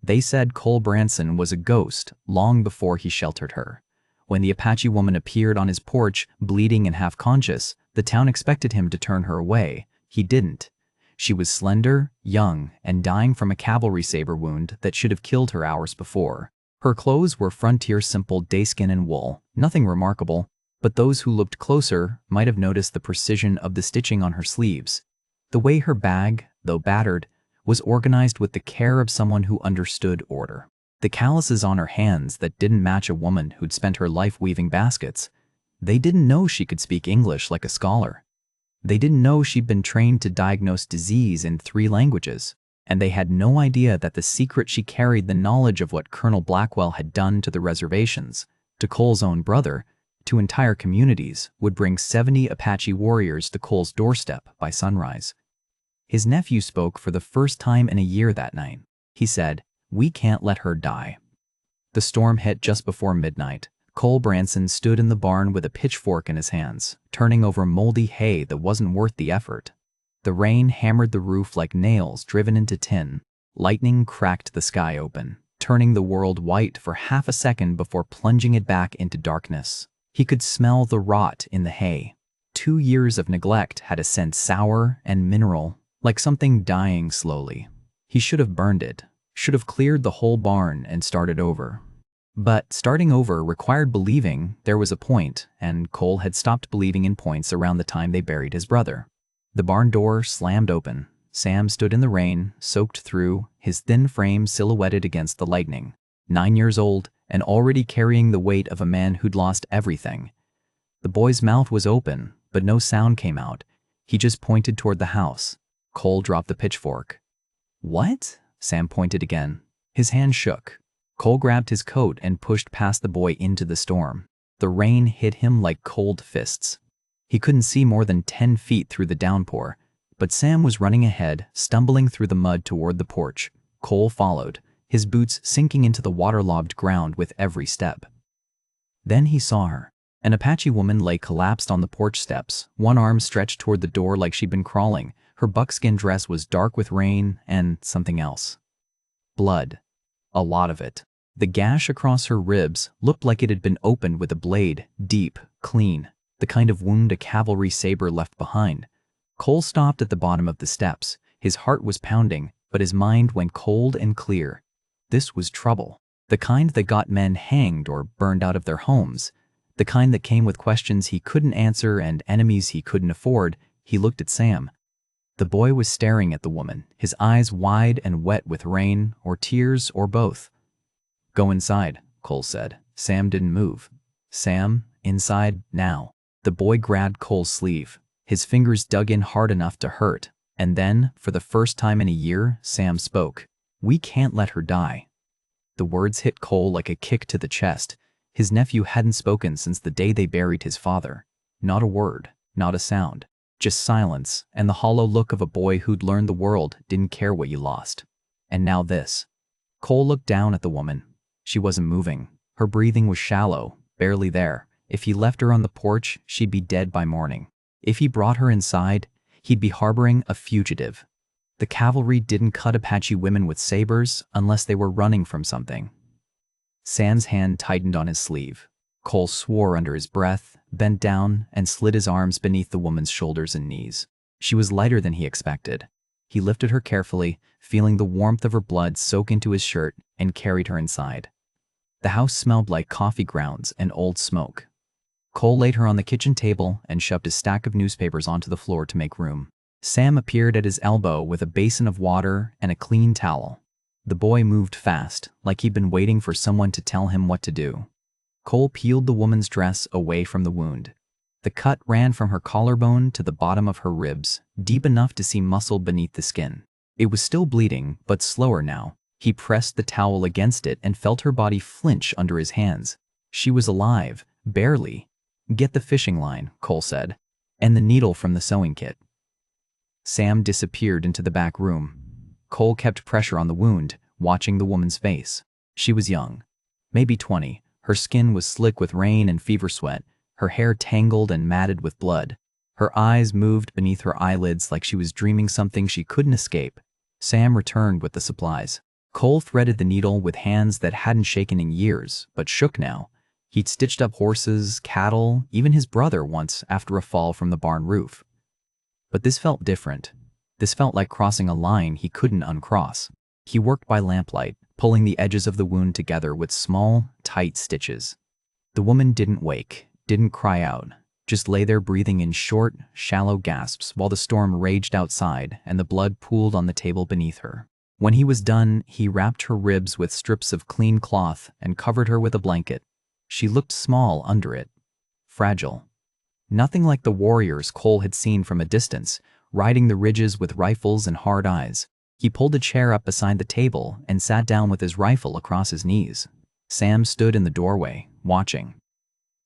They said Cole Branson was a ghost long before he sheltered her. When the Apache woman appeared on his porch, bleeding and half-conscious, the town expected him to turn her away. He didn't. She was slender, young, and dying from a cavalry saber wound that should have killed her hours before. Her clothes were frontier simple dayskin and wool, nothing remarkable, but those who looked closer might have noticed the precision of the stitching on her sleeves. The way her bag, though battered, was organized with the care of someone who understood order. The calluses on her hands that didn't match a woman who'd spent her life weaving baskets. They didn't know she could speak English like a scholar. They didn't know she'd been trained to diagnose disease in 3 languages. And they had no idea that the secret she carried, the knowledge of what Colonel Blackwell had done to the reservations, to Cole's own brother, to entire communities, would bring 70 Apache warriors to Cole's doorstep by sunrise. His nephew spoke for the first time in a year that night. He said, "We can't let her die." The storm hit just before midnight. Cole Branson stood in the barn with a pitchfork in his hands, turning over moldy hay that wasn't worth the effort. The rain hammered the roof like nails driven into tin. Lightning cracked the sky open, turning the world white for half a second before plunging it back into darkness. He could smell the rot in the hay. 2 years of neglect had a scent sour and mineral, like something dying slowly. He should have burned it, should have cleared the whole barn and started over. But starting over required believing there was a point, and Cole had stopped believing in points around the time they buried his brother. The barn door slammed open. Sam stood in the rain, soaked through, his thin frame silhouetted against the lightning. 9 years old, and already carrying the weight of a man who'd lost everything. The boy's mouth was open, but no sound came out. He just pointed toward the house. Cole dropped the pitchfork. "What?" Sam pointed again. His hand shook. Cole grabbed his coat and pushed past the boy into the storm. The rain hit him like cold fists. He couldn't see more than 10 feet through the downpour, but Sam was running ahead, stumbling through the mud toward the porch. Cole followed, his boots sinking into the waterlogged ground with every step. Then he saw her. An Apache woman lay collapsed on the porch steps, one arm stretched toward the door like she'd been crawling. Her buckskin dress was dark with rain and something else. Blood. A lot of it. The gash across her ribs looked like it had been opened with a blade, deep, clean, the kind of wound a cavalry saber left behind. Cole stopped at the bottom of the steps. His heart was pounding, but his mind went cold and clear. This was trouble. The kind that got men hanged or burned out of their homes. The kind that came with questions he couldn't answer and enemies he couldn't afford. He looked at Sam. The boy was staring at the woman, his eyes wide and wet with rain, or tears, or both. "Go inside," Cole said. Sam didn't move. "Sam, inside, now." The boy grabbed Cole's sleeve. His fingers dug in hard enough to hurt. And then, for the first time in a year, Sam spoke. "We can't let her die." The words hit Cole like a kick to the chest. His nephew hadn't spoken since the day they buried his father. Not a word, not a sound. Just silence, and the hollow look of a boy who'd learned the world didn't care what you lost. And now this. Cole looked down at the woman. She wasn't moving. Her breathing was shallow, barely there. If he left her on the porch, she'd be dead by morning. If he brought her inside, he'd be harboring a fugitive. The cavalry didn't cut Apache women with sabers unless they were running from something. Sam's hand tightened on his sleeve. Cole swore under his breath, bent down, and slid his arms beneath the woman's shoulders and knees. She was lighter than he expected. He lifted her carefully, feeling the warmth of her blood soak into his shirt, and carried her inside. The house smelled like coffee grounds and old smoke. Cole laid her on the kitchen table and shoved a stack of newspapers onto the floor to make room. Sam appeared at his elbow with a basin of water and a clean towel. The boy moved fast, like he'd been waiting for someone to tell him what to do. Cole peeled the woman's dress away from the wound. The cut ran from her collarbone to the bottom of her ribs, deep enough to see muscle beneath the skin. It was still bleeding, but slower now. He pressed the towel against it and felt her body flinch under his hands. She was alive, barely. "Get the fishing line," Cole said, "and the needle from the sewing kit." Sam disappeared into the back room. Cole kept pressure on the wound, watching the woman's face. She was young, maybe 20. Her skin was slick with rain and fever sweat, her hair tangled and matted with blood. Her eyes moved beneath her eyelids like she was dreaming something she couldn't escape. Sam returned with the supplies. Cole threaded the needle with hands that hadn't shaken in years, but shook now. He'd stitched up horses, cattle, even his brother once after a fall from the barn roof. But this felt different. This felt like crossing a line he couldn't uncross. He worked by lamplight, pulling the edges of the wound together with small, tight stitches. The woman didn't wake, didn't cry out, just lay there breathing in short, shallow gasps while the storm raged outside and the blood pooled on the table beneath her. When he was done, he wrapped her ribs with strips of clean cloth and covered her with a blanket. She looked small under it, fragile. Nothing like the warriors Cole had seen from a distance, riding the ridges with rifles and hard eyes. He pulled a chair up beside the table and sat down with his rifle across his knees. Sam stood in the doorway, watching.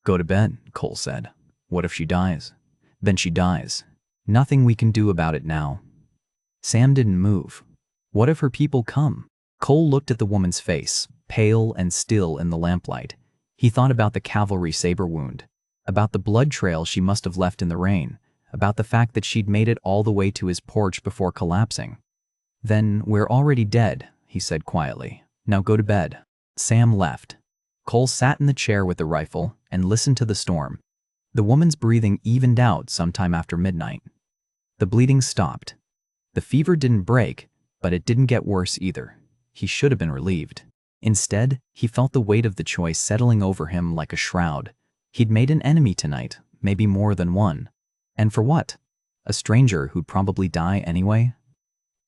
"Go to bed," Cole said. "What if she dies?" "Then she dies. Nothing we can do about it now." Sam didn't move. "What if her people come?" Cole looked at the woman's face, pale and still in the lamplight. He thought about the cavalry saber wound, about the blood trail she must have left in the rain, about the fact that she'd made it all the way to his porch before collapsing. "Then we're already dead," he said quietly. "Now go to bed." Sam left. Cole sat in the chair with the rifle and listened to the storm. The woman's breathing evened out sometime after midnight. The bleeding stopped. The fever didn't break, but it didn't get worse either. He should have been relieved. Instead, he felt the weight of the choice settling over him like a shroud. He'd made an enemy tonight, maybe more than one. And for what? A stranger who'd probably die anyway?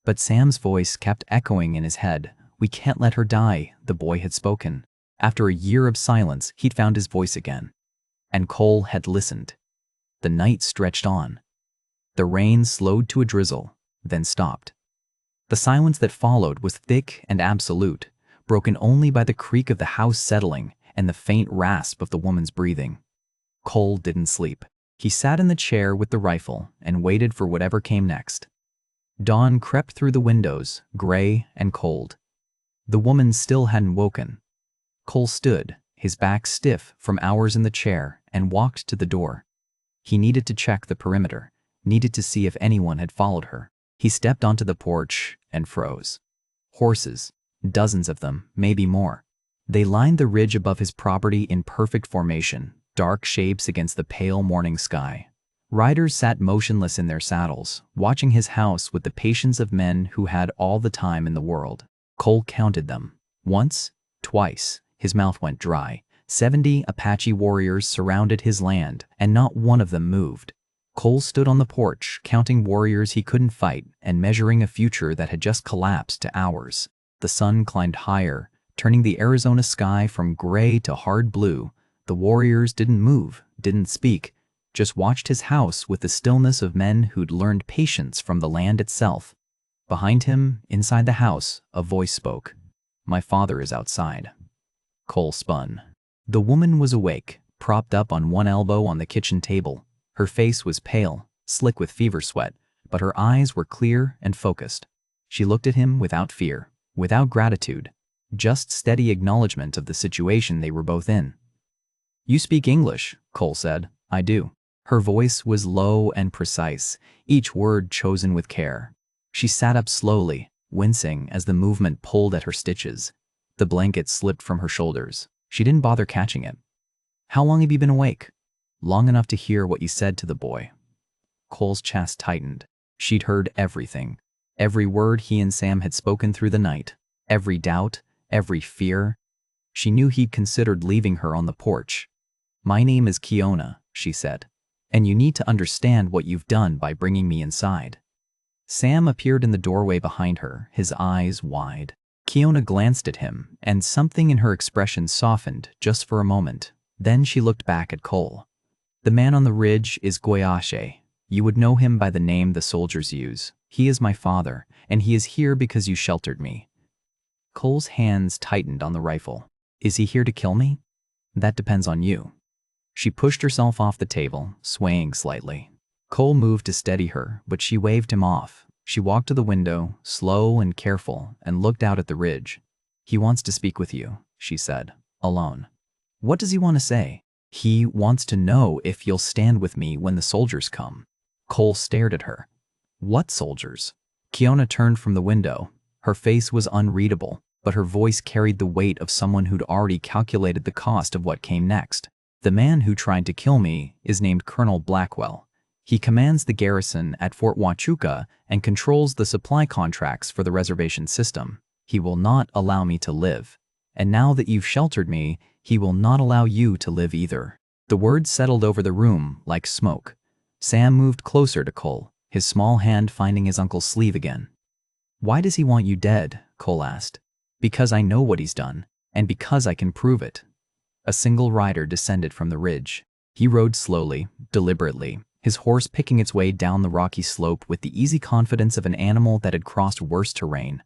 But Sam's voice kept echoing in his head. "We can't let her die," the boy had spoken. After a year of silence, he'd found his voice again. And Cole had listened. The night stretched on. The rain slowed to a drizzle, then stopped. The silence that followed was thick and absolute, broken only by the creak of the house settling and the faint rasp of the woman's breathing. Cole didn't sleep. He sat in the chair with the rifle and waited for whatever came next. Dawn crept through the windows, gray and cold. The woman still hadn't woken. Cole stood, his back stiff from hours in the chair, and walked to the door. He needed to check the perimeter, needed to see if anyone had followed her. He stepped onto the porch and froze. Horses, dozens of them, maybe more. They lined the ridge above his property in perfect formation, dark shapes against the pale morning sky. Riders sat motionless in their saddles, watching his house with the patience of men who had all the time in the world. Cole counted them. Once, twice, his mouth went dry. 70 Apache warriors surrounded his land, and not one of them moved. Cole stood on the porch, counting warriors he couldn't fight and measuring a future that had just collapsed to hours. The sun climbed higher, turning the Arizona sky from gray to hard blue. The warriors didn't move, didn't speak, just watched his house with the stillness of men who'd learned patience from the land itself. Behind him, inside the house, a voice spoke. "My father is outside." Cole spun. The woman was awake, propped up on one elbow on the kitchen table. Her face was pale, slick with fever sweat, but her eyes were clear and focused. She looked at him without fear, without gratitude, just steady acknowledgement of the situation they were both in. "You speak English," Cole said. "I do." Her voice was low and precise, each word chosen with care. She sat up slowly, wincing as the movement pulled at her stitches. The blanket slipped from her shoulders. She didn't bother catching it. "How long have you been awake?" "Long enough to hear what you said to the boy." Cole's chest tightened. She'd heard everything. Every word he and Sam had spoken through the night. Every doubt, every fear. She knew he'd considered leaving her on the porch. "My name is Kiona," she said, "and you need to understand what you've done by bringing me inside." Sam appeared in the doorway behind her, his eyes wide. Kiona glanced at him, and something in her expression softened just for a moment. Then she looked back at Cole. "The man on the ridge is Apache. You would know him by the name the soldiers use. He is my father, and he is here because you sheltered me." Cole's hands tightened on the rifle. "Is he here to kill me?" "That depends on you." She pushed herself off the table, swaying slightly. Cole moved to steady her, but she waved him off. She walked to the window, slow and careful, and looked out at the ridge. "He wants to speak with you," she said, alone. "What does he want to say?" "He wants to know if you'll stand with me when the soldiers come." Cole stared at her. "What soldiers?" Kiona turned from the window. Her face was unreadable. but her voice carried the weight of someone who'd already calculated the cost of what came next. The man who tried to kill me is named Colonel Blackwell. He commands the garrison at Fort Huachuca and controls the supply contracts for the reservation system. He will not allow me to live. And now that you've sheltered me, he will not allow you to live either. The words settled over the room like smoke. Sam moved closer to Cole, his small hand finding his uncle's sleeve again. "Why does he want you dead?" Cole asked. "Because I know what he's done, and because I can prove it." A single rider descended from the ridge. He rode slowly, deliberately, his horse picking its way down the rocky slope with the easy confidence of an animal that had crossed worse terrain.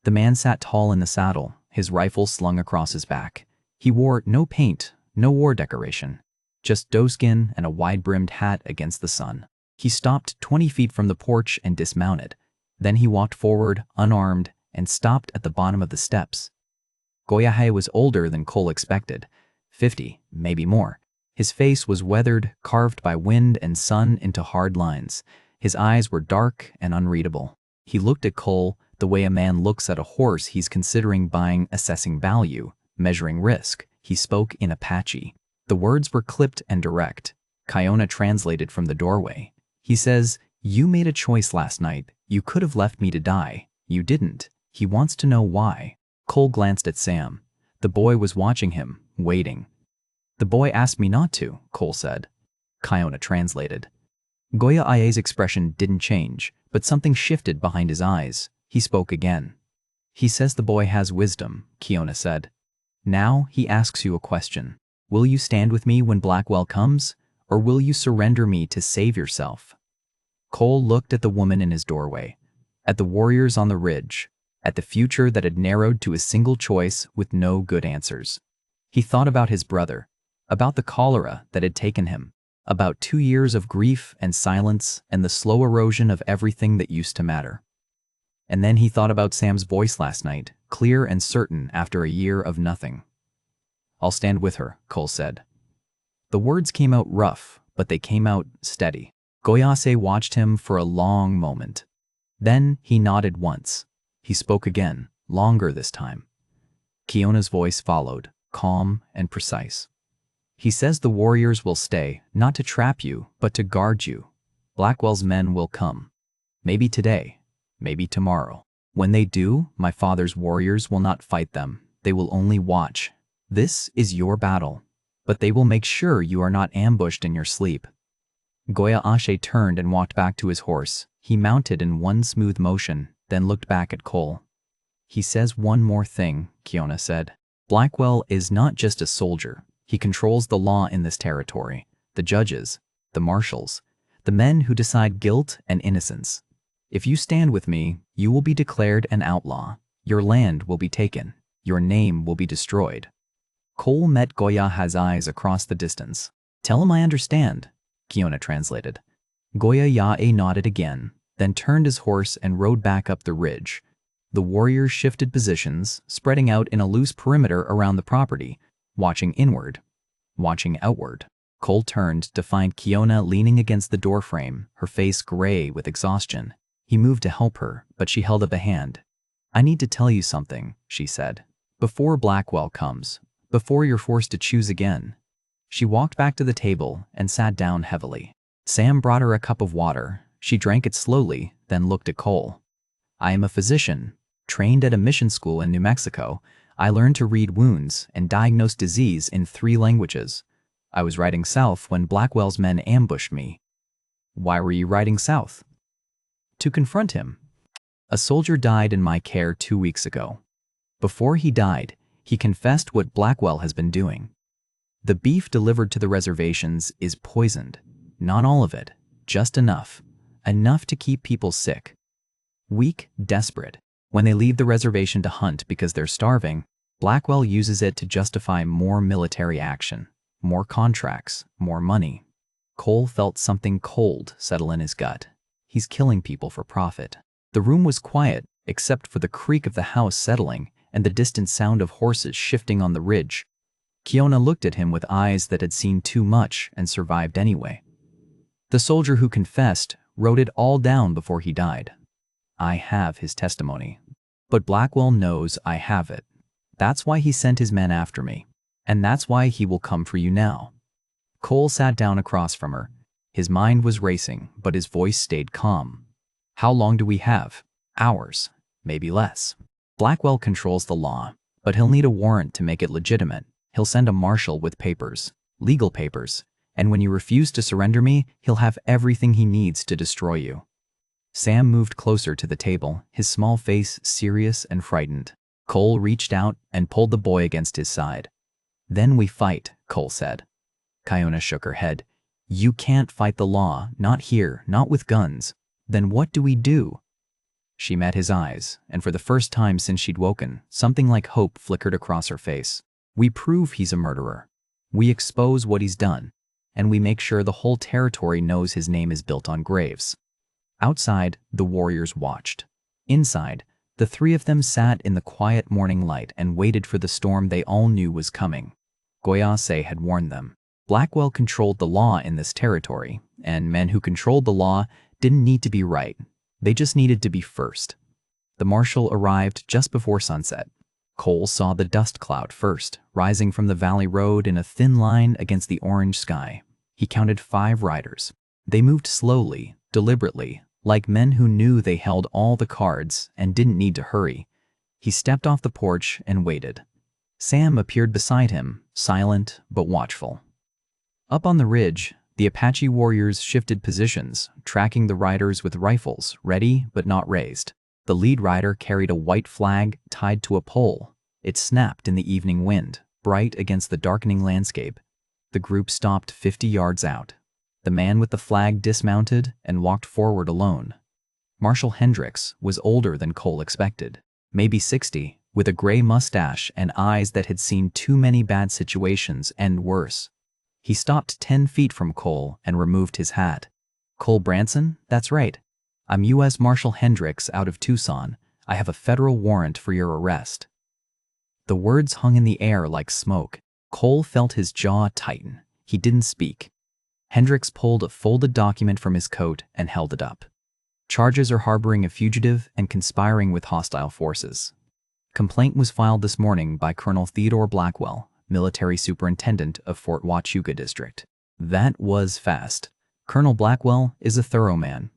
The man sat tall in the saddle, his rifle slung across his back. He wore no paint, no war decoration, just doeskin and a wide-brimmed hat against the sun. He stopped 20 feet from the porch and dismounted. Then he walked forward, unarmed, and stopped at the bottom of the steps. Goyahe was older than Cole expected, 50, maybe more. His face was weathered, carved by wind and sun into hard lines. His eyes were dark and unreadable. He looked at Cole the way a man looks at a horse he's considering buying, assessing value, measuring risk. He spoke in Apache. The words were clipped and direct. Kiona translated from the doorway. He says, "You made a choice last night. You could have left me to die. You didn't. He wants to know why." Cole glanced at Sam. The boy was watching him, waiting. "The boy asked me not to," Cole said. Kiona translated. Goya Aye's expression didn't change, but something shifted behind his eyes. He spoke again. "He says the boy has wisdom," Kiona said. "Now he asks you a question. Will you stand with me when Blackwell comes, or will you surrender me to save yourself?" Cole looked at the woman in his doorway, at the warriors on the ridge, at the future that had narrowed to a single choice with no good answers. He thought about his brother, about the cholera that had taken him, about 2 years of grief and silence and the slow erosion of everything that used to matter. And then he thought about Sam's voice last night, clear and certain after a year of nothing. "I'll stand with her," Cole said. The words came out rough, but they came out steady. Goyase watched him for a long moment. Then he nodded once. He spoke again, longer this time. Kiona's voice followed, calm and precise. "He says the warriors will stay, not to trap you, but to guard you. Blackwell's men will come. Maybe today, maybe tomorrow. When they do, my father's warriors will not fight them. They will only watch. This is your battle, but they will make sure you are not ambushed in your sleep." Goya Ashe turned and walked back to his horse. He mounted in one smooth motion, then looked back at Cole. "He says one more thing," Kiona said. "Blackwell is not just a soldier. He controls the law in this territory, the judges, the marshals, the men who decide guilt and innocence. If you stand with me, you will be declared an outlaw. Your land will be taken. Your name will be destroyed." Cole met Goya's eyes across the distance. "Tell him I understand," Kiona translated. Goya Yae nodded again, then turned his horse and rode back up the ridge. The warriors shifted positions, spreading out in a loose perimeter around the property, watching inward, watching outward. Cole turned to find Kiona leaning against the doorframe, her face gray with exhaustion. He moved to help her, but she held up a hand. "I need to tell you something," she said. "Before Blackwell comes, before you're forced to choose again." She walked back to the table and sat down heavily. Sam brought her a cup of water. She drank it slowly, then looked at Cole. "I am a physician, trained at a mission school in New Mexico. I learned to read wounds and diagnose disease in 3 languages. I was riding south when Blackwell's men ambushed me." "Why were you riding south?" "To confront him. A soldier died in my care 2 weeks ago. Before he died, he confessed what Blackwell has been doing. The beef delivered to the reservations is poisoned. Not all of it, just enough. Enough to keep people sick. Weak, desperate. When they leave the reservation to hunt because they're starving, Blackwell uses it to justify more military action, more contracts, more money." Cole felt something cold settle in his gut. He's killing people for profit. The room was quiet, except for the creak of the house settling and the distant sound of horses shifting on the ridge. Kiona looked at him with eyes that had seen too much and survived anyway. "The soldier who confessed wrote it all down before he died. I have his testimony." But Blackwell knows I have it. That's why he sent his men after me. And that's why he will come for you now. Cole sat down across from her. His mind was racing, but his voice stayed calm. How long do we have? Hours, maybe less. Blackwell controls the law, but he'll need a warrant to make it legitimate. He'll send a marshal with papers, legal papers, and when you refuse to surrender me, he'll have everything he needs to destroy you. Sam moved closer to the table, his small face serious and frightened. Cole reached out and pulled the boy against his side. Then we fight, Cole said. Kiona shook her head. You can't fight the law, not here, not with guns. Then what do we do? She met his eyes, and for the first time since she'd woken, something like hope flickered across her face. We prove he's a murderer. We expose what he's done, and we make sure the whole territory knows his name is built on graves. Outside, the warriors watched. Inside, the three of them sat in the quiet morning light and waited for the storm they all knew was coming. Goyase had warned them. Blackwell controlled the law in this territory, and men who controlled the law didn't need to be right. They just needed to be first. The marshal arrived just before sunset. Cole saw the dust cloud first, rising from the valley road in a thin line against the orange sky. He counted 5 riders. They moved slowly, deliberately, like men who knew they held all the cards and didn't need to hurry. He stepped off the porch and waited. Sam appeared beside him, silent but watchful. Up on the ridge, the Apache warriors shifted positions, tracking the riders with rifles, ready but not raised. The lead rider carried a white flag tied to a pole. It snapped in the evening wind, bright against the darkening landscape. The group stopped 50 yards out. The man with the flag dismounted and walked forward alone. Marshal Hendricks was older than Cole expected, maybe 60, with a gray mustache and eyes that had seen too many bad situations and worse. He stopped 10 feet from Cole and removed his hat. Cole Branson? That's right. I'm U.S. Marshal Hendricks out of Tucson. I have a federal warrant for your arrest. The words hung in the air like smoke. Cole felt his jaw tighten. He didn't speak. Hendricks pulled a folded document from his coat and held it up. Charges are harboring a fugitive and conspiring with hostile forces. Complaint was filed this morning by Colonel Theodore Blackwell, military superintendent of Fort Huachuca District. That was fast. Colonel Blackwell is a thorough man.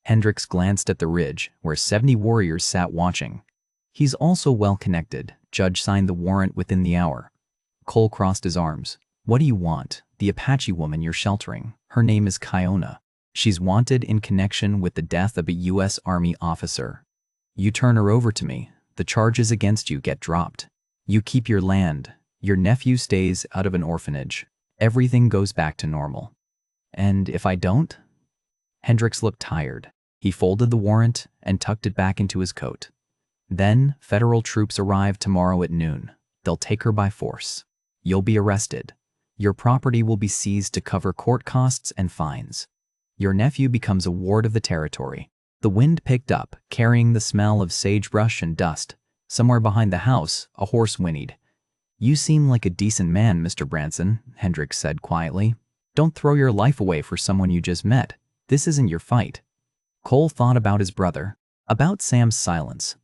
Hendricks glanced at the ridge, where 70 warriors sat watching. He's also well connected. Judge signed the warrant within the hour. Cole crossed his arms. What do you want? The Apache woman you're sheltering. Her name is Kiona. She's wanted in connection with the death of a U.S. Army officer. You turn her over to me, the charges against you get dropped. You keep your land. Your nephew stays out of an orphanage. Everything goes back to normal. And if I don't? Hendricks looked tired. He folded the warrant and tucked it back into his coat. Then federal troops arrive tomorrow at noon. They'll take her by force. You'll be arrested. Your property will be seized to cover court costs and fines. Your nephew becomes a ward of the territory. The wind picked up, carrying the smell of sagebrush and dust. Somewhere behind the house, a horse whinnied. You seem like a decent man, Mr. Branson, Hendricks said quietly. Don't throw your life away for someone you just met. This isn't your fight. Cole thought about his brother, about Sam's silence,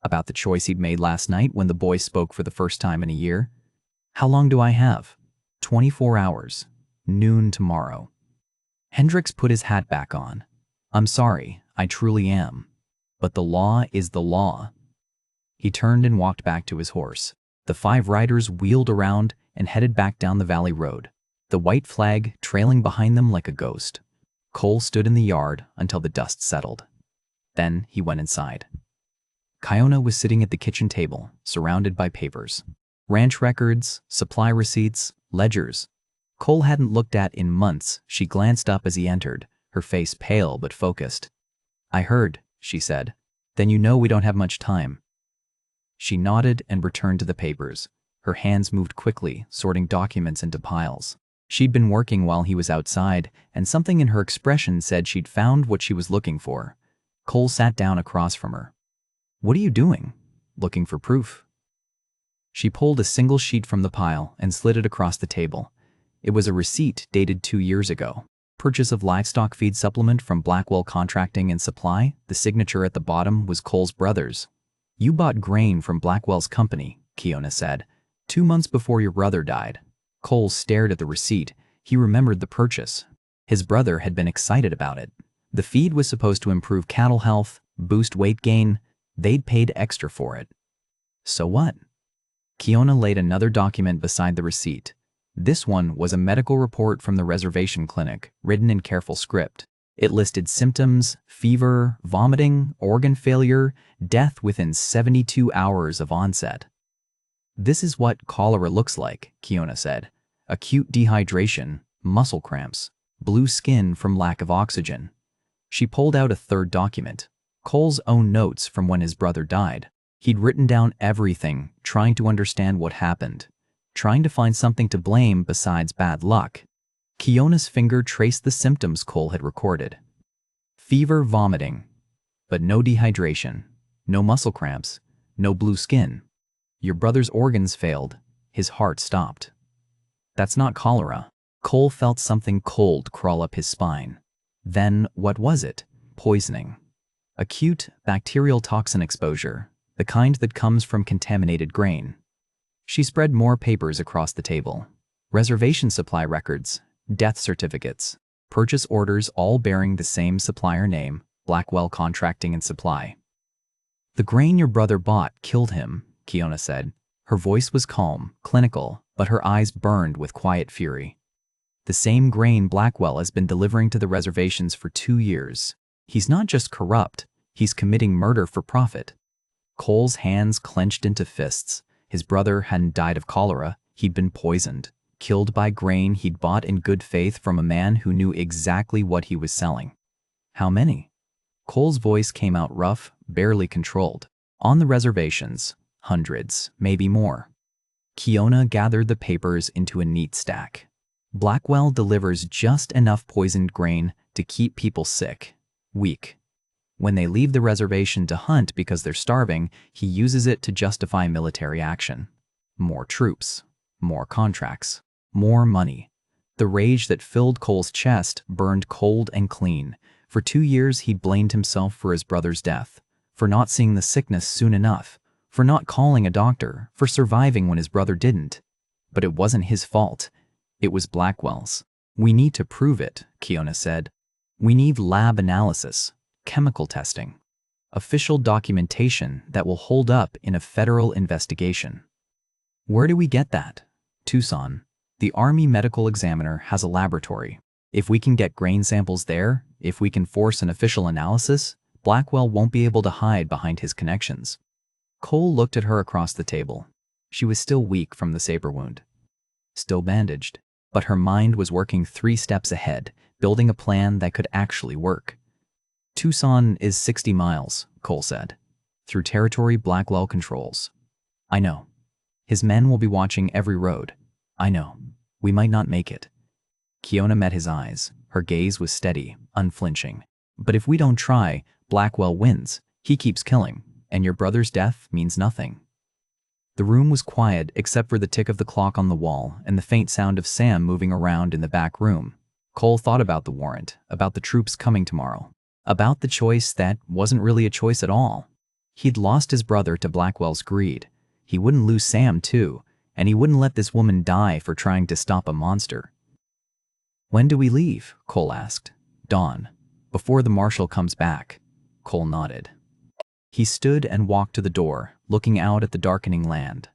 about the choice he'd made last night when the boy spoke for the first time in a year. How long do I have? 24 hours. Noon tomorrow. Hendricks put his hat back on. I'm sorry, I truly am. But the law is the law. He turned and walked back to his horse. The 5 riders wheeled around and headed back down the valley road, the white flag trailing behind them like a ghost. Cole stood in the yard until the dust settled. Then he went inside. Kiona was sitting at the kitchen table, surrounded by papers. Ranch records, supply receipts, ledgers. Cole hadn't looked at in months. She glanced up as he entered, her face pale but focused. I heard, she said. Then you know we don't have much time. She nodded and returned to the papers. Her hands moved quickly, sorting documents into piles. She'd been working while he was outside, and something in her expression said she'd found what she was looking for. Cole sat down across from her. What are you doing? Looking for proof. She pulled a single sheet from the pile and slid it across the table. It was a receipt dated 2 years ago. Purchase of livestock feed supplement from Blackwell Contracting and Supply. The signature at the bottom was Cole's brother's. You bought grain from Blackwell's company, Kiona said, 2 months before your brother died. Cole stared at the receipt. He remembered the purchase. His brother had been excited about it. The feed was supposed to improve cattle health, boost weight gain. They'd paid extra for it. So what? Kiona laid another document beside the receipt. This one was a medical report from the reservation clinic, written in careful script. It listed symptoms: fever, vomiting, organ failure, death within 72 hours of onset. This is what cholera looks like, Kiona said. Acute dehydration, muscle cramps, blue skin from lack of oxygen. She pulled out a third document, Cole's own notes from when his brother died. He'd written down everything, trying to understand what happened, trying to find something to blame besides bad luck. Kiona's finger traced the symptoms Cole had recorded. Fever, vomiting, but no dehydration, no muscle cramps, no blue skin. Your brother's organs failed. His heart stopped. That's not cholera. Cole felt something cold crawl up his spine. Then, what was it? Poisoning. Acute bacterial toxin exposure, the kind that comes from contaminated grain. She spread more papers across the table. Reservation supply records, death certificates, purchase orders all bearing the same supplier name, Blackwell Contracting and Supply. The grain your brother bought killed him, Kiona said. Her voice was calm, clinical, but her eyes burned with quiet fury. The same grain Blackwell has been delivering to the reservations for 2 years. He's not just corrupt, he's committing murder for profit. Cole's hands clenched into fists. His brother hadn't died of cholera, he'd been poisoned, killed by grain he'd bought in good faith from a man who knew exactly what he was selling. How many? Cole's voice came out rough, barely controlled. On the reservations, hundreds, maybe more. Kiona gathered the papers into a neat stack. Blackwell delivers just enough poisoned grain to keep people sick, weak. When they leave the reservation to hunt because they're starving, he uses it to justify military action. More troops, more contracts, more money. The rage that filled Cole's chest burned cold and clean. For 2 years, he blamed himself for his brother's death, for not seeing the sickness soon enough, for not calling a doctor, for surviving when his brother didn't. But it wasn't his fault. It was Blackwell's. We need to prove it, Kiona said. We need lab analysis, chemical testing, official documentation that will hold up in a federal investigation. Where do we get that? Tucson. The Army Medical Examiner has a laboratory. If we can get grain samples there, if we can force an official analysis, Blackwell won't be able to hide behind his connections. Cole looked at her across the table. She was still weak from the saber wound, still bandaged, but her mind was working 3 steps ahead, building a plan that could actually work. Tucson is 60 miles, Cole said, through territory Blackwell controls. I know. His men will be watching every road. I know. We might not make it. Kiona met his eyes. Her gaze was steady, unflinching. But if we don't try, Blackwell wins. He keeps killing, and your brother's death means nothing. The room was quiet except for the tick of the clock on the wall and the faint sound of Sam moving around in the back room. Cole thought about the warrant, about the troops coming tomorrow, about the choice that wasn't really a choice at all. He'd lost his brother to Blackwell's greed. He wouldn't lose Sam too, and he wouldn't let this woman die for trying to stop a monster. When do we leave? Cole asked. Dawn. Before the marshal comes back. Cole nodded. He stood and walked to the door, looking out at the darkening land.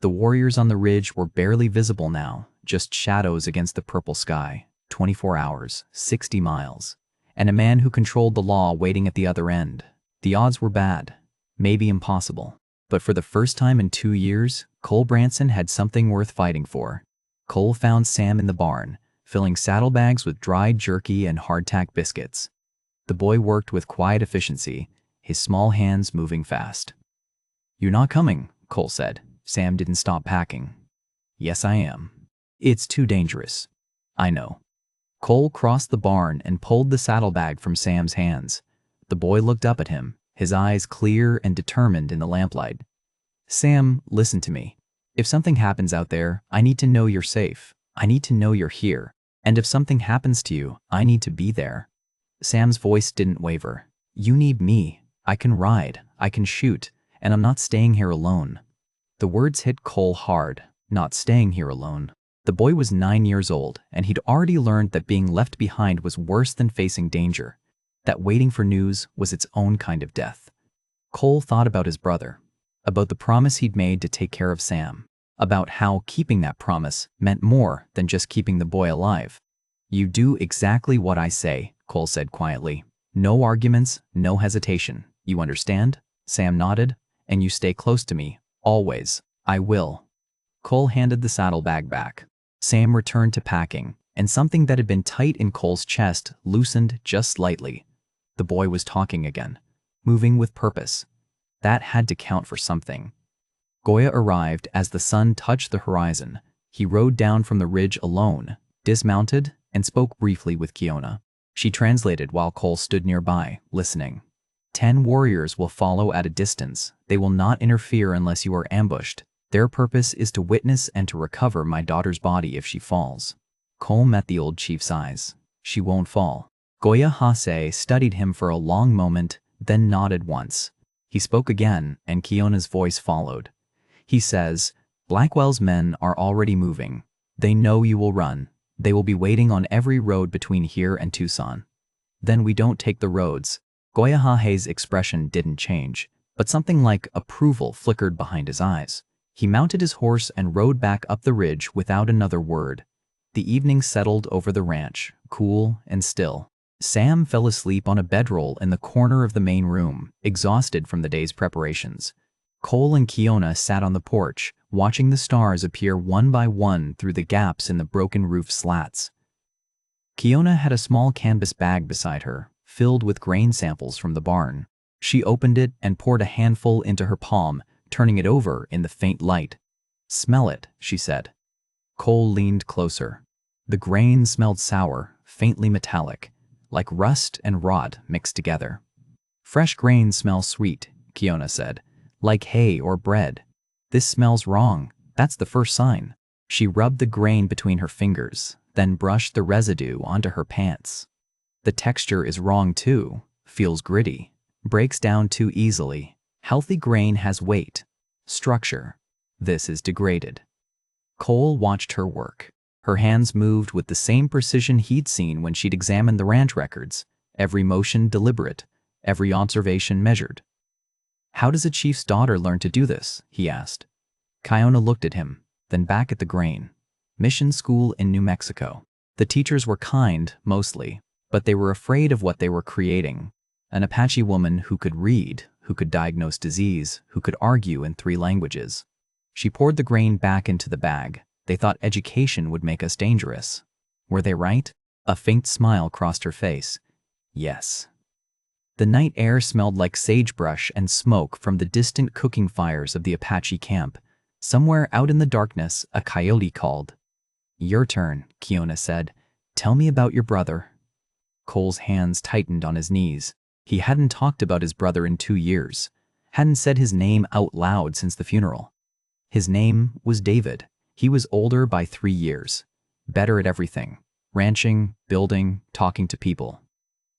The warriors on the ridge were barely visible now, just shadows against the purple sky. 24 hours, 60 miles. And a man who controlled the law waiting at the other end. The odds were bad, maybe impossible. But for the first time in 2 years, Cole Branson had something worth fighting for. Cole found Sam in the barn, filling saddlebags with dried jerky and hardtack biscuits. The boy worked with quiet efficiency, his small hands moving fast. You're not coming, Cole said. Sam didn't stop packing. Yes, I am. It's too dangerous. I know. Cole crossed the barn and pulled the saddlebag from Sam's hands. The boy looked up at him, his eyes clear and determined in the lamplight. Sam, listen to me. If something happens out there, I need to know you're safe. I need to know you're here. And if something happens to you, I need to be there. Sam's voice didn't waver. You need me. I can ride. I can shoot. And I'm not staying here alone. The words hit Cole hard. Not staying here alone. The boy was 9 years old, and he'd already learned that being left behind was worse than facing danger, that waiting for news was its own kind of death. Cole thought about his brother, about the promise he'd made to take care of Sam, about how keeping that promise meant more than just keeping the boy alive. "You do exactly what I say," Cole said quietly. "No arguments, no hesitation. You understand?" Sam nodded. "And you stay close to me, always." "I will." Cole handed the saddlebag back. Sam returned to packing, and something that had been tight in Cole's chest loosened just slightly. The boy was talking again, moving with purpose. That had to count for something. Goya arrived as the sun touched the horizon. He rode down from the ridge alone, dismounted, and spoke briefly with Kiona. She translated while Cole stood nearby, listening. 10 warriors will follow at a distance. They will not interfere unless you are ambushed. Their purpose is to witness and to recover my daughter's body if she falls. Cole met the old chief's eyes. "She won't fall." Goya Hase studied him for a long moment, then nodded once. He spoke again, and Kiona's voice followed. He says, "Blackwell's men are already moving. They know you will run. They will be waiting on every road between here and Tucson." "Then we don't take the roads." Goya Hase's expression didn't change, but something like approval flickered behind his eyes. He mounted his horse and rode back up the ridge without another word. The evening settled over the ranch, cool and still. Sam fell asleep on a bedroll in the corner of the main room, exhausted from the day's preparations. Cole and Kiona sat on the porch, watching the stars appear one by one through the gaps in the broken roof slats. Kiona had a small canvas bag beside her, filled with grain samples from the barn. She opened it and poured a handful into her palm, turning it over in the faint light. "Smell it," she said. Cole leaned closer. The grain smelled sour, faintly metallic, like rust and rot mixed together. "Fresh grain smells sweet," Kiona said, "like hay or bread. This smells wrong. That's the first sign." She rubbed the grain between her fingers, then brushed the residue onto her pants. "The texture is wrong too. Feels gritty. Breaks down too easily. Healthy grain has weight, structure. This is degraded." Cole watched her work. Her hands moved with the same precision he'd seen when she'd examined the ranch records, every motion deliberate, every observation measured. "How does a chief's daughter learn to do this?" he asked. Kiona looked at him, then back at the grain. "Mission school in New Mexico." The teachers were kind, mostly, but they were afraid of what they were creating. An Apache woman who could read, who could diagnose disease, who could argue in 3 languages. She poured the grain back into the bag. "They thought education would make us dangerous. Were they right?" A faint smile crossed her face. "Yes." The night air smelled like sagebrush and smoke from the distant cooking fires of the Apache camp. Somewhere out in the darkness, a coyote called. "Your turn," Kiona said. "Tell me about your brother." Cole's hands tightened on his knees. He hadn't talked about his brother in 2 years, hadn't said his name out loud since the funeral. His name was David. He was older by 3 years, better at everything, ranching, building, talking to people.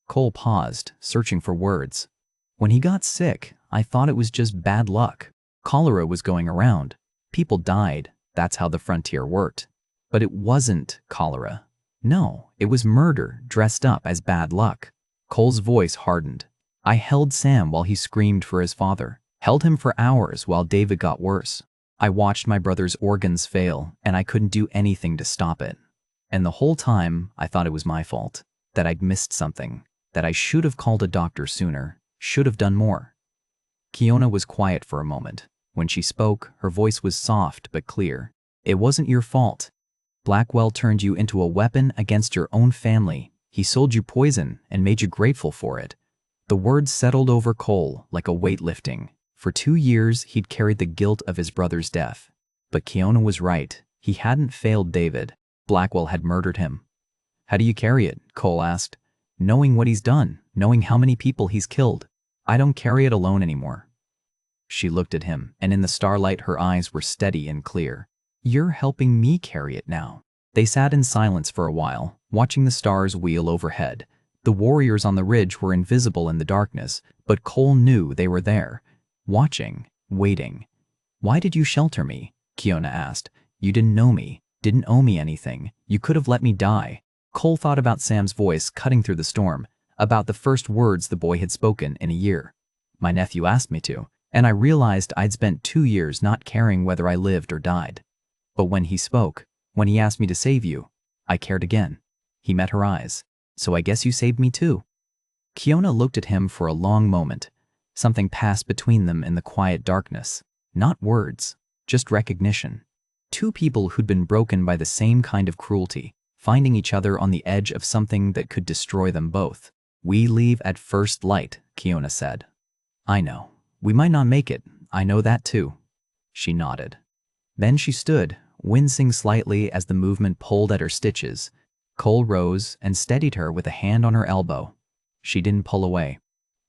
Cole paused, searching for words. "When he got sick, I thought it was just bad luck. Cholera was going around. People died. That's how the frontier worked. But it wasn't cholera. No, it was murder dressed up as bad luck." Cole's voice hardened. "I held Sam while he screamed for his father. Held him for hours while David got worse. I watched my brother's organs fail, and I couldn't do anything to stop it. And the whole time, I thought it was my fault, that I'd missed something, that I should have called a doctor sooner, should have done more." Kiona was quiet for a moment. When she spoke, her voice was soft but clear. "It wasn't your fault. Blackwell turned you into a weapon against your own family. He sold you poison and made you grateful for it." The words settled over Cole like a weight lifting. For 2 years, he'd carried the guilt of his brother's death. But Kiona was right. He hadn't failed David. Blackwell had murdered him. "How do you carry it?" Cole asked. "Knowing what he's done, knowing how many people he's killed." "I don't carry it alone anymore." She looked at him, and in the starlight her eyes were steady and clear. "You're helping me carry it now." They sat in silence for a while, watching the stars wheel overhead. The warriors on the ridge were invisible in the darkness, but Cole knew they were there, watching, waiting. "Why did you shelter me?" Kiona asked. "You didn't know me, didn't owe me anything. You could have let me die." Cole thought about Sam's voice cutting through the storm, about the first words the boy had spoken in a year. "My nephew asked me to, and I realized I'd spent 2 years not caring whether I lived or died. But when he spoke, when he asked me to save you, I cared again." He met her eyes. "So I guess you saved me too." Kiona looked at him for a long moment. Something passed between them in the quiet darkness. Not words, just recognition. Two people who'd been broken by the same kind of cruelty, finding each other on the edge of something that could destroy them both. "We leave at first light," Kiona said. "I know. We might not make it. I know that too." She nodded. Then she stood, wincing slightly as the movement pulled at her stitches. Cole rose and steadied her with a hand on her elbow. She didn't pull away.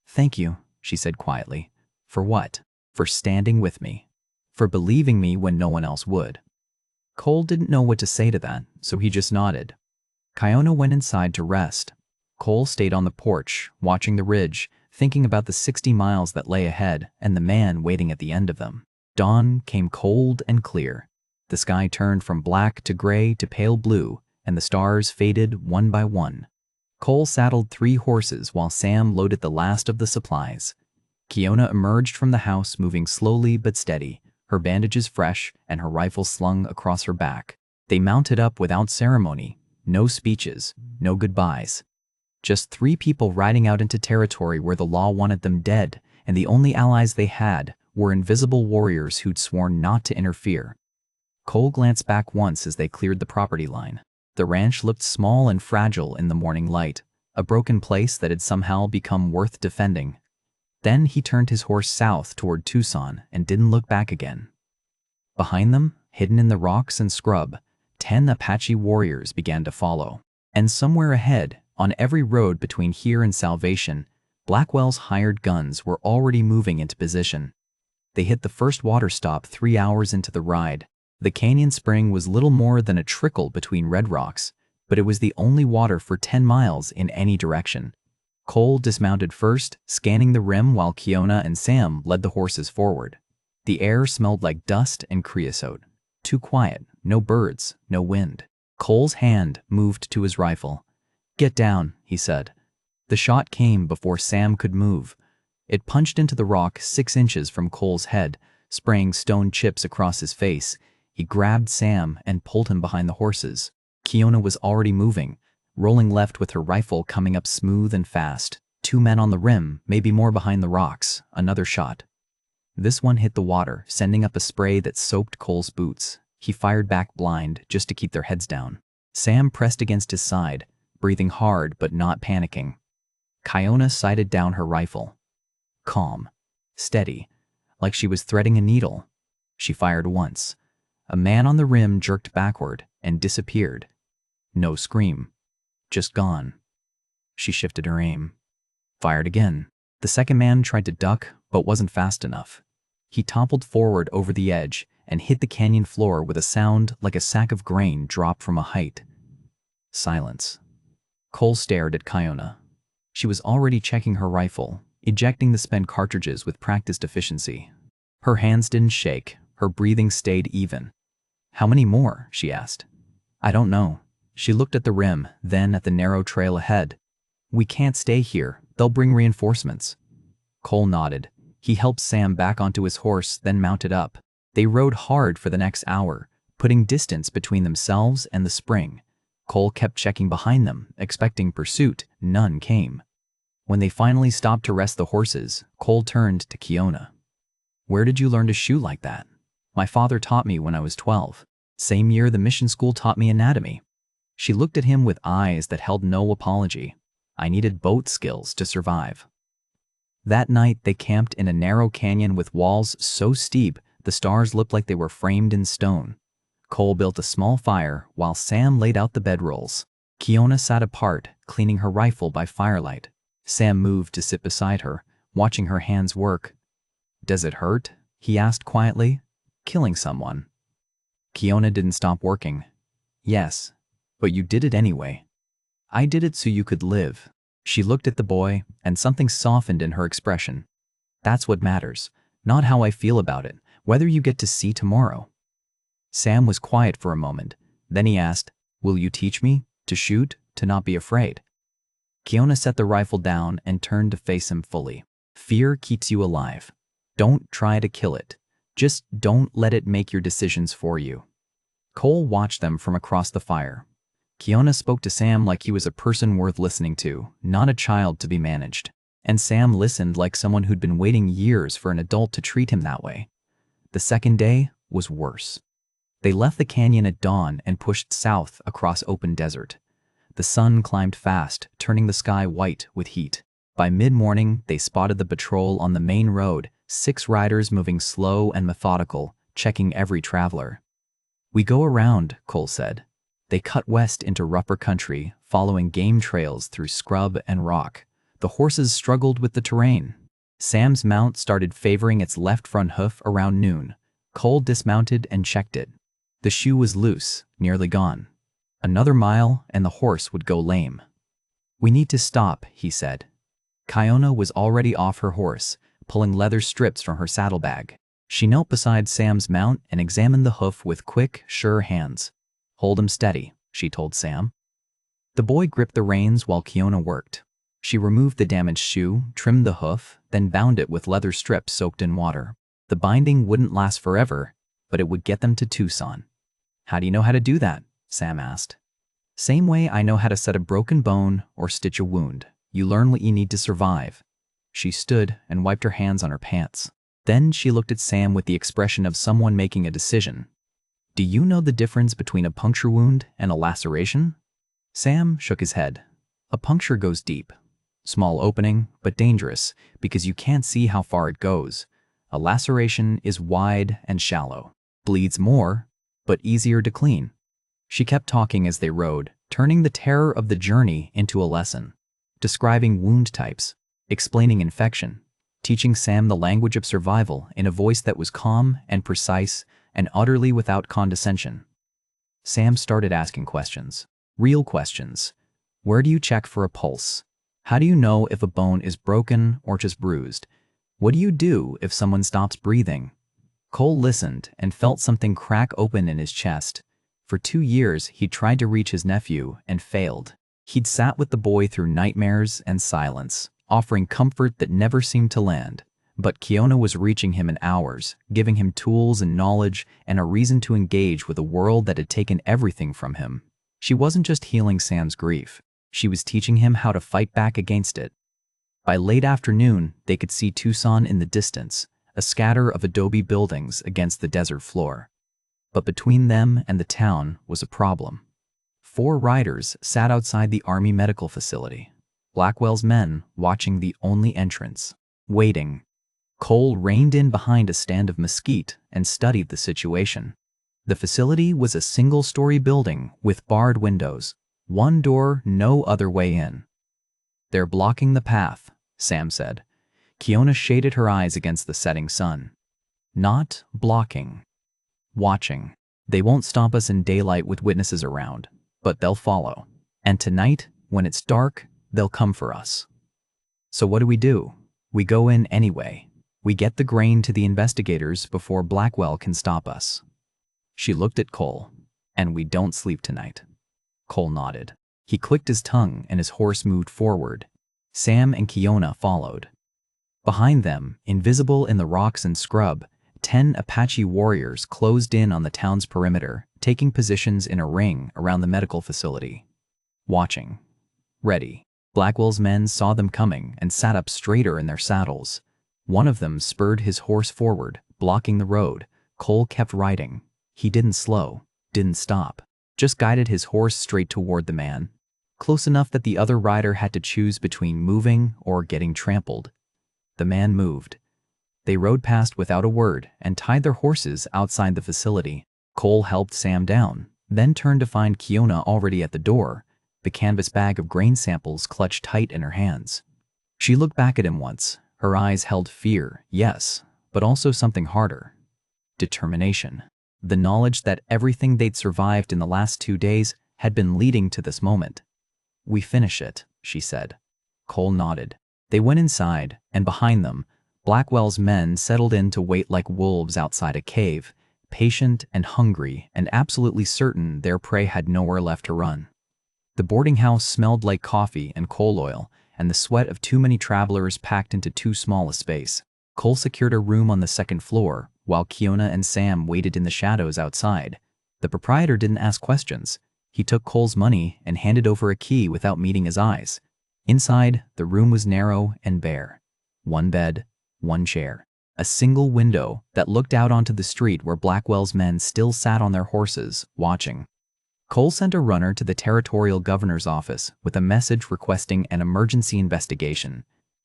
"Thank you," she said quietly. "For what?" "For standing with me. For believing me when no one else would." Cole didn't know what to say to that, so he just nodded. Kiona went inside to rest. Cole stayed on the porch, watching the ridge, thinking about the 60 miles that lay ahead and the man waiting at the end of them. Dawn came cold and clear. The sky turned from black to gray to pale blue, and the stars faded one by one. Cole saddled 3 horses while Sam loaded the last of the supplies. Kiona emerged from the house moving slowly but steady, her bandages fresh and her rifle slung across her back. They mounted up without ceremony, no speeches, no goodbyes. Just 3 people riding out into territory where the law wanted them dead, and the only allies they had were invisible warriors who'd sworn not to interfere. Cole glanced back once as they cleared the property line. The ranch looked small and fragile in the morning light, a broken place that had somehow become worth defending. Then he turned his horse south toward Tucson and didn't look back again. Behind them, hidden in the rocks and scrub, 10 Apache warriors began to follow. And somewhere ahead, on every road between here and Salvation, Blackwell's hired guns were already moving into position. They hit the first water stop 3 hours into the ride. The canyon spring was little more than a trickle between red rocks, but it was the only water for 10 miles in any direction. Cole dismounted first, scanning the rim while Kiona and Sam led the horses forward. The air smelled like dust and creosote. Too quiet, no birds, no wind. Cole's hand moved to his rifle. "Get down," he said. The shot came before Sam could move. It punched into the rock 6 inches from Cole's head, spraying stone chips across his face. He grabbed Sam and pulled him behind the horses. Kiona was already moving, rolling left with her rifle coming up smooth and fast. 2 men on the rim, maybe more behind the rocks. Another shot. This one hit the water, sending up a spray that soaked Cole's boots. He fired back blind, just to keep their heads down. Sam pressed against his side, breathing hard but not panicking. Kiona sighted down her rifle. Calm, steady, like she was threading a needle. She fired once. A man on the rim jerked backward and disappeared. No scream. Just gone. She shifted her aim. Fired again. The second man tried to duck, but wasn't fast enough. He toppled forward over the edge and hit the canyon floor with a sound like a sack of grain dropped from a height. Silence. Cole stared at Kiona. She was already checking her rifle, ejecting the spent cartridges with practiced efficiency. Her hands didn't shake, her breathing stayed even. "How many more?" she asked. "I don't know." She looked at the rim, then at the narrow trail ahead. "We can't stay here. They'll bring reinforcements." Cole nodded. He helped Sam back onto his horse, then mounted up. They rode hard for the next hour, putting distance between themselves and the spring. Cole kept checking behind them, expecting pursuit. None came. When they finally stopped to rest the horses, Cole turned to Kiona. "Where did you learn to shoot like that?" "My father taught me when I was 12. Same year the mission school taught me anatomy." She looked at him with eyes that held no apology. "I needed boat skills to survive." That night they camped in a narrow canyon with walls so steep the stars looked like they were framed in stone. Cole built a small fire while Sam laid out the bedrolls. Kiona sat apart, cleaning her rifle by firelight. Sam moved to sit beside her, watching her hands work. "Does it hurt?" he asked quietly. "Killing someone." Kiona didn't stop working. "Yes, but you did it anyway." "I did it so you could live." She looked at the boy, and something softened in her expression. "That's what matters. Not how I feel about it, whether you get to see tomorrow. Sam was quiet for a moment. Then he asked, will you teach me to shoot, to not be afraid? Kiona set the rifle down and turned to face him fully. Fear keeps you alive. Don't try to kill it. Just don't let it make your decisions for you. Cole watched them from across the fire. Kiona spoke to Sam like he was a person worth listening to, not a child to be managed. And Sam listened like someone who'd been waiting years for an adult to treat him that way. The second day was worse. They left the canyon at dawn and pushed south across open desert. The sun climbed fast, turning the sky white with heat. By mid-morning, they spotted the patrol on the main road, 6 riders moving slow and methodical, checking every traveler. We go around, Cole said. They cut west into rougher country, following game trails through scrub and rock. The horses struggled with the terrain. Sam's mount started favoring its left front hoof around noon. Cole dismounted and checked it. The shoe was loose, nearly gone. Another mile and the horse would go lame. We need to stop, he said. Kiona was already off her horse, pulling leather strips from her saddlebag. She knelt beside Sam's mount and examined the hoof with quick, sure hands. Hold him steady, she told Sam. The boy gripped the reins while Kiona worked. She removed the damaged shoe, trimmed the hoof, then bound it with leather strips soaked in water. The binding wouldn't last forever, but it would get them to Tucson. How do you know how to do that? Sam asked. Same way I know how to set a broken bone or stitch a wound. You learn what you need to survive. She stood and wiped her hands on her pants. Then she looked at Sam with the expression of someone making a decision. Do you know the difference between a puncture wound and a laceration? Sam shook his head. A puncture goes deep. Small opening, but dangerous, because you can't see how far it goes. A laceration is wide and shallow. Bleeds more, but easier to clean. She kept talking as they rode, turning the terror of the journey into a lesson. Describing wound types, explaining infection, teaching Sam the language of survival in a voice that was calm and precise and utterly without condescension. Sam started asking questions. Real questions. Where do you check for a pulse? How do you know if a bone is broken or just bruised? What do you do if someone stops breathing? Cole listened and felt something crack open in his chest. For 2 years, he'd tried to reach his nephew and failed. He'd sat with the boy through nightmares and silence, offering comfort that never seemed to land. But Kiona was reaching him in hours, giving him tools and knowledge and a reason to engage with a world that had taken everything from him. She wasn't just healing Sam's grief. She was teaching him how to fight back against it. By late afternoon, they could see Tucson in the distance, a scatter of adobe buildings against the desert floor. But between them and the town was a problem. 4 riders sat outside the Army medical facility. Blackwell's men watching the only entrance, waiting. Cole reined in behind a stand of mesquite and studied the situation. The facility was a single-story building with barred windows. 1 door, no other way in. They're blocking the path, Sam said. Kiona shaded her eyes against the setting sun. Not blocking. Watching. They won't stop us in daylight with witnesses around, but they'll follow. And tonight, when it's dark, they'll come for us. So what do? We go in anyway. We get the grain to the investigators before Blackwell can stop us. She looked at Cole. And we don't sleep tonight. Cole nodded. He clicked his tongue and his horse moved forward. Sam and Kiona followed. Behind them, invisible in the rocks and scrub, 10 Apache warriors closed in on the town's perimeter, taking positions in a ring around the medical facility. Watching. Ready. Blackwell's men saw them coming and sat up straighter in their saddles. One of them spurred his horse forward, blocking the road. Cole kept riding. He didn't slow, didn't stop, just guided his horse straight toward the man, close enough that the other rider had to choose between moving or getting trampled. The man moved. They rode past without a word and tied their horses outside the facility. Cole helped Sam down, then turned to find Kiona already at the door, the canvas bag of grain samples clutched tight in her hands. She looked back at him once. Her eyes held fear, yes, but also something harder. Determination. The knowledge that everything they'd survived in the last 2 days had been leading to this moment. We finish it, she said. Cole nodded. They went inside, and behind them, Blackwell's men settled in to wait like wolves outside a cave, patient and hungry and absolutely certain their prey had nowhere left to run. The boarding house smelled like coffee and coal oil, and the sweat of too many travelers packed into too small a space. Cole secured a room on the second floor, while Kiona and Sam waited in the shadows outside. The proprietor didn't ask questions. He took Cole's money and handed over a key without meeting his eyes. Inside, the room was narrow and bare. One bed, one chair, a single window that looked out onto the street where Blackwell's men still sat on their horses, watching. Cole sent a runner to the territorial governor's office with a message requesting an emergency investigation.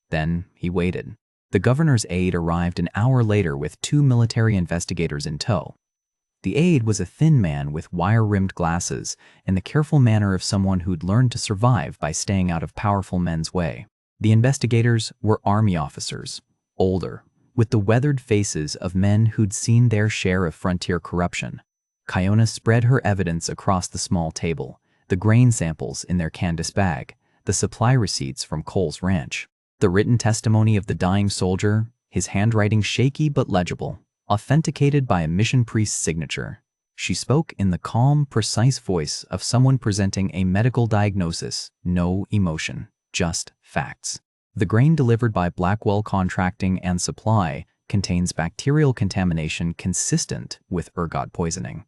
Then he waited. The governor's aide arrived an hour later with 2 military investigators in tow. The aide was a thin man with wire-rimmed glasses and the careful manner of someone who'd learned to survive by staying out of powerful men's way. The investigators were army officers, older, with the weathered faces of men who'd seen their share of frontier corruption. Kiona spread her evidence across the small table, the grain samples in their canvas bag, the supply receipts from Cole's ranch, the written testimony of the dying soldier, his handwriting shaky but legible, authenticated by a mission priest's signature. She spoke in the calm, precise voice of someone presenting a medical diagnosis, no emotion, just facts. The grain delivered by Blackwell Contracting and Supply contains bacterial contamination consistent with ergot poisoning.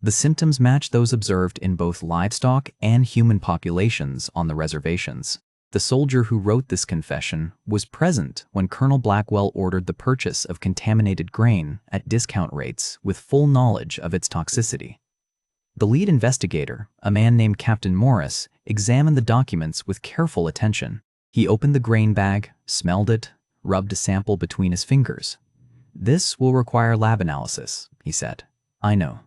The symptoms match those observed in both livestock and human populations on the reservations. The soldier who wrote this confession was present when Colonel Blackwell ordered the purchase of contaminated grain at discount rates with full knowledge of its toxicity. The lead investigator, a man named Captain Morris, examined the documents with careful attention. He opened the grain bag, smelled it, rubbed a sample between his fingers. "This will require lab analysis," he said. "I know.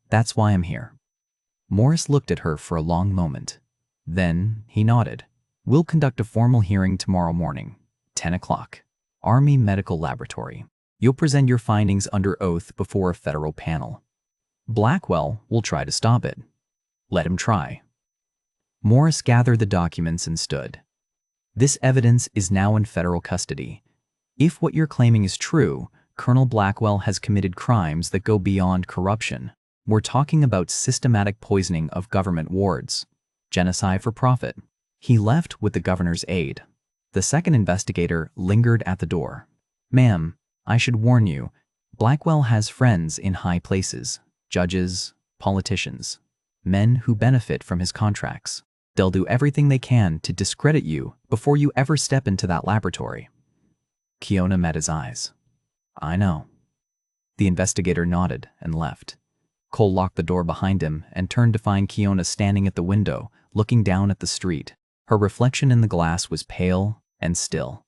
That's why I'm here." Morris looked at her for a long moment. Then he nodded. "We'll conduct a formal hearing tomorrow morning, 10 o'clock. Army Medical Laboratory. You'll present your findings under oath before a federal panel. Blackwell will try to stop it. Let him try." Morris gathered the documents and stood. "This evidence is now in federal custody. If what you're claiming is true, Colonel Blackwell has committed crimes that go beyond corruption. We're talking about systematic poisoning of government wards, genocide for profit." He left with the governor's aide. The second investigator lingered at the door. "Ma'am, I should warn you, Blackwell has friends in high places, judges, politicians, men who benefit from his contracts. They'll do everything they can to discredit you before you ever step into that laboratory." Kiona met his eyes. "I know." The investigator nodded and left. Cole locked the door behind him and turned to find Kiona standing at the window, looking down at the street. Her reflection in the glass was pale and still.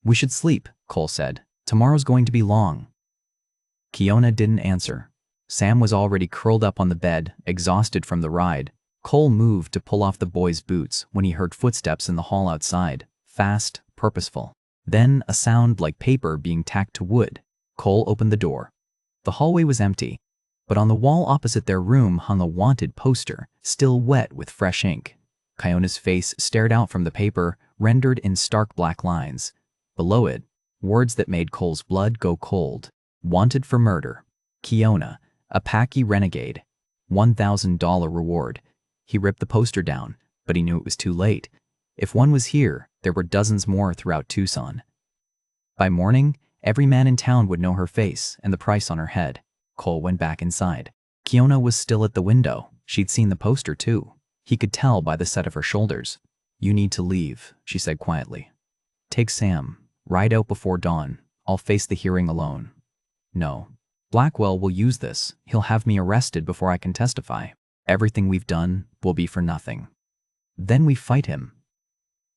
"We should sleep," Cole said. "Tomorrow's going to be long." Kiona didn't answer. Sam was already curled up on the bed, exhausted from the ride. Cole moved to pull off the boy's boots when he heard footsteps in the hall outside, fast, purposeful. Then a sound like paper being tacked to wood. Cole opened the door. The hallway was empty, but on the wall opposite their room hung a wanted poster, still wet with fresh ink. Kiona's face stared out from the paper, rendered in stark black lines. Below it, words that made Cole's blood go cold. "Wanted for murder. Kiona, Apache renegade. $1,000 reward." He ripped the poster down, but he knew it was too late. If one was here, there were dozens more throughout Tucson. By morning, every man in town would know her face and the price on her head. Cole went back inside. Kiona was still at the window. She'd seen the poster too. He could tell by the set of her shoulders. "You need to leave," she said quietly. "Take Sam. Ride out before dawn. I'll face the hearing alone." "No. Blackwell will use this. He'll have me arrested before I can testify. Everything we've done will be for nothing. Then we fight him."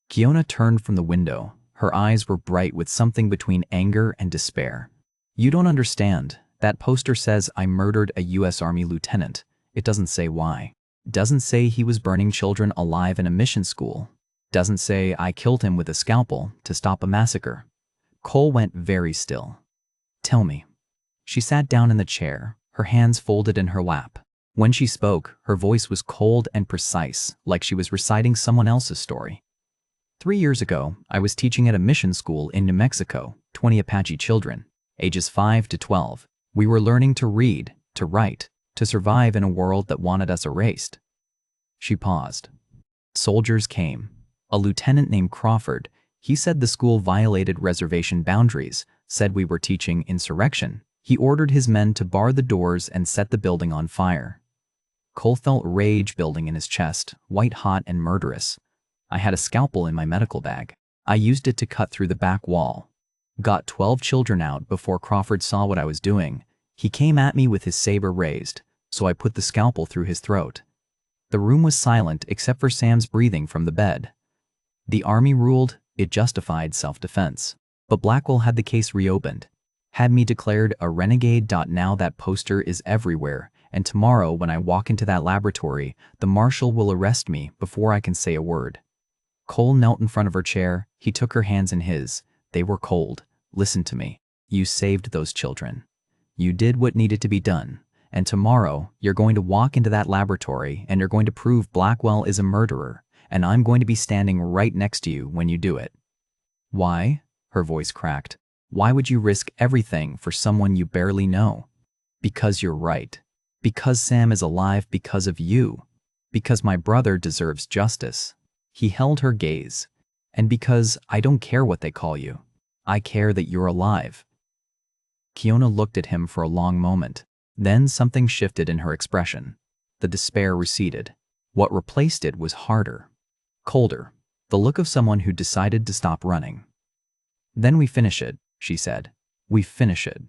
Kiona turned from the window. Her eyes were bright with something between anger and despair. "You don't understand. That poster says I murdered a U.S. Army lieutenant. It doesn't say why. Doesn't say he was burning children alive in a mission school. Doesn't say I killed him with a scalpel to stop a massacre." Cole went very still. "Tell me." She sat down in the chair, her hands folded in her lap. When she spoke, her voice was cold and precise, like she was reciting someone else's story. 3 years ago, I was teaching at a mission school in New Mexico, 20 Apache children, ages 5 to 12. We were learning to read, to write, to survive in a world that wanted us erased. She paused. Soldiers came. A lieutenant named Crawford. He said the school violated reservation boundaries, said we were teaching insurrection. He ordered his men to bar the doors and set the building on fire. Cole felt rage building in his chest, white-hot and murderous. I had a scalpel in my medical bag. I used it to cut through the back wall. Got 12 children out before Crawford saw what I was doing. He came at me with his saber raised, so I put the scalpel through his throat. The room was silent except for Sam's breathing from the bed. The army ruled, it justified self-defense. But Blackwell had the case reopened. Had me declared a renegade. Now that poster is everywhere, and tomorrow when I walk into that laboratory, the marshal will arrest me before I can say a word. Cole knelt in front of her chair. He took her hands in his. They were cold. Listen to me. You saved those children. You did what needed to be done. And tomorrow, you're going to walk into that laboratory and you're going to prove Blackwell is a murderer, and I'm going to be standing right next to you when you do it. Why? Her voice cracked. Why would you risk everything for someone you barely know? Because you're right. Because Sam is alive because of you. Because my brother deserves justice. He held her gaze. And because I don't care what they call you. I care that you're alive. Kiona looked at him for a long moment. Then something shifted in her expression. The despair receded. What replaced it was harder, colder, the look of someone who decided to stop running. Then we finish it, she said. We finish it.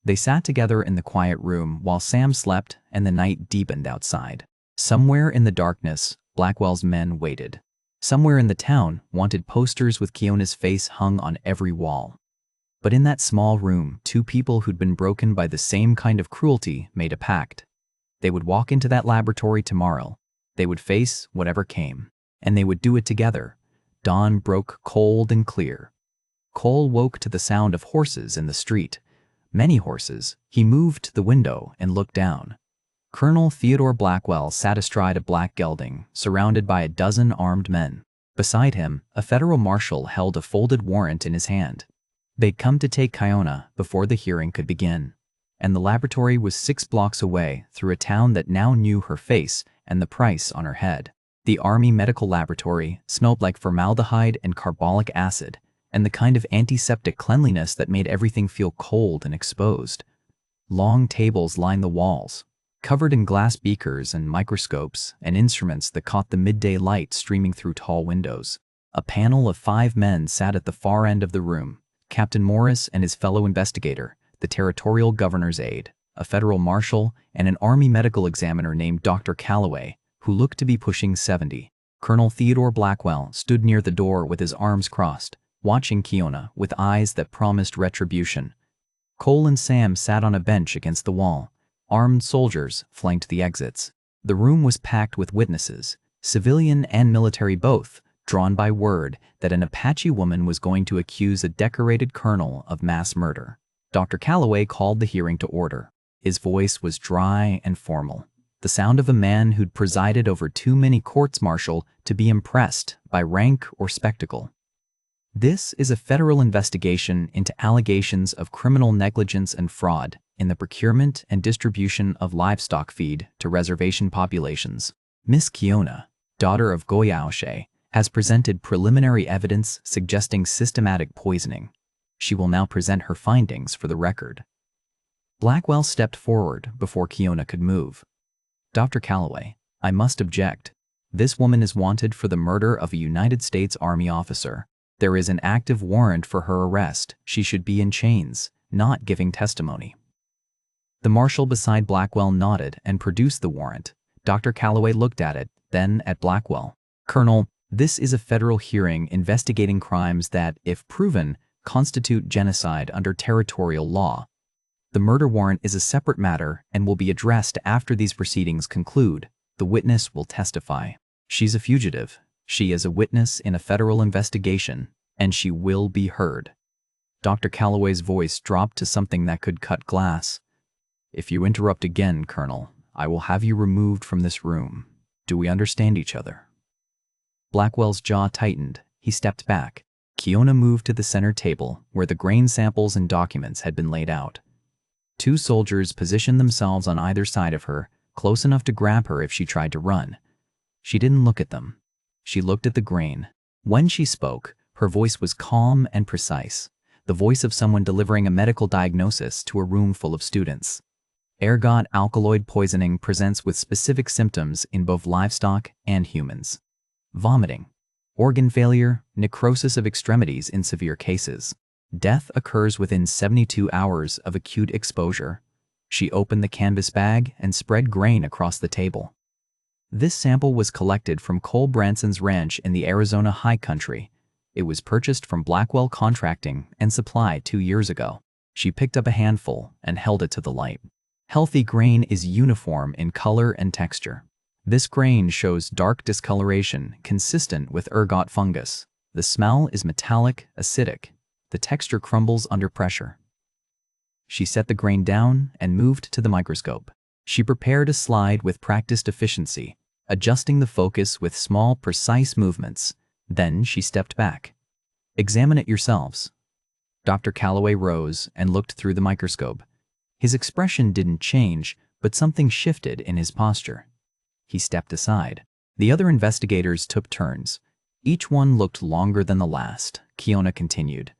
They sat together in the quiet room while Sam slept and the night deepened outside. Somewhere in the darkness, Blackwell's men waited. Somewhere in the town, wanted posters with Kiona's face hung on every wall. But in that small room, two people who'd been broken by the same kind of cruelty made a pact. They would walk into that laboratory tomorrow. They would face whatever came. And they would do it together. Dawn broke cold and clear. Cole woke to the sound of horses in the street. Many horses. He moved to the window and looked down. Colonel Theodore Blackwell sat astride a black gelding, surrounded by a dozen armed men. Beside him, a federal marshal held a folded warrant in his hand. They'd come to take Kiona before the hearing could begin. And the laboratory was 6 blocks away through a town that now knew her face and the price on her head. The Army Medical Laboratory smelled like formaldehyde and carbolic acid, and the kind of antiseptic cleanliness that made everything feel cold and exposed. Long tables lined the walls, covered in glass beakers and microscopes and instruments that caught the midday light streaming through tall windows. A panel of 5 men sat at the far end of the room. Captain Morris and his fellow investigator, the territorial governor's aide, a federal marshal, and an army medical examiner named Dr. Calloway, who looked to be pushing 70. Colonel Theodore Blackwell stood near the door with his arms crossed, watching Kiona with eyes that promised retribution. Cole and Sam sat on a bench against the wall. Armed soldiers flanked the exits. The room was packed with witnesses, civilian and military both, drawn by word that an Apache woman was going to accuse a decorated colonel of mass murder. Dr. Calloway called the hearing to order. His voice was dry and formal, the sound of a man who'd presided over too many courts-martial to be impressed by rank or spectacle. This is a federal investigation into allegations of criminal negligence and fraud in the procurement and distribution of livestock feed to reservation populations. Miss Kiona, daughter of Goyaoshe, has presented preliminary evidence suggesting systematic poisoning. She will now present her findings for the record. Blackwell stepped forward before Kiona could move. Dr. Calloway, I must object. This woman is wanted for the murder of a United States Army officer. There is an active warrant for her arrest. She should be in chains, not giving testimony. The marshal beside Blackwell nodded and produced the warrant. Dr. Calloway looked at it, then at Blackwell. Colonel, this is a federal hearing investigating crimes that, if proven, constitute genocide under territorial law. The murder warrant is a separate matter and will be addressed after these proceedings conclude. The witness will testify. She's a fugitive. She is a witness in a federal investigation, and she will be heard. Dr. Calloway's voice dropped to something that could cut glass. If you interrupt again, Colonel, I will have you removed from this room. Do we understand each other? Blackwell's jaw tightened. He stepped back. Kiona moved to the center table where the grain samples and documents had been laid out. Two soldiers positioned themselves on either side of her, close enough to grab her if she tried to run. She didn't look at them. She looked at the grain. When she spoke, her voice was calm and precise, the voice of someone delivering a medical diagnosis to a room full of students. Ergot alkaloid poisoning presents with specific symptoms in both livestock and humans. Vomiting, organ failure, necrosis of extremities in severe cases. Death occurs within 72 hours of acute exposure. She opened the canvas bag and spread grain across the table. This sample was collected from Cole Branson's ranch in the Arizona high country. It was purchased from Blackwell Contracting and Supply 2 years ago. She picked up a handful and held it to the light. Healthy grain is uniform in color and texture. This grain shows dark discoloration consistent with ergot fungus. The smell is metallic, acidic. The texture crumbles under pressure. She set the grain down and moved to the microscope. She prepared a slide with practiced efficiency, adjusting the focus with small, precise movements. Then she stepped back. "Examine it yourselves." Dr. Calloway rose and looked through the microscope. His expression didn't change, but something shifted in his posture. He stepped aside. The other investigators took turns. Each one looked longer than the last. Kiona continued.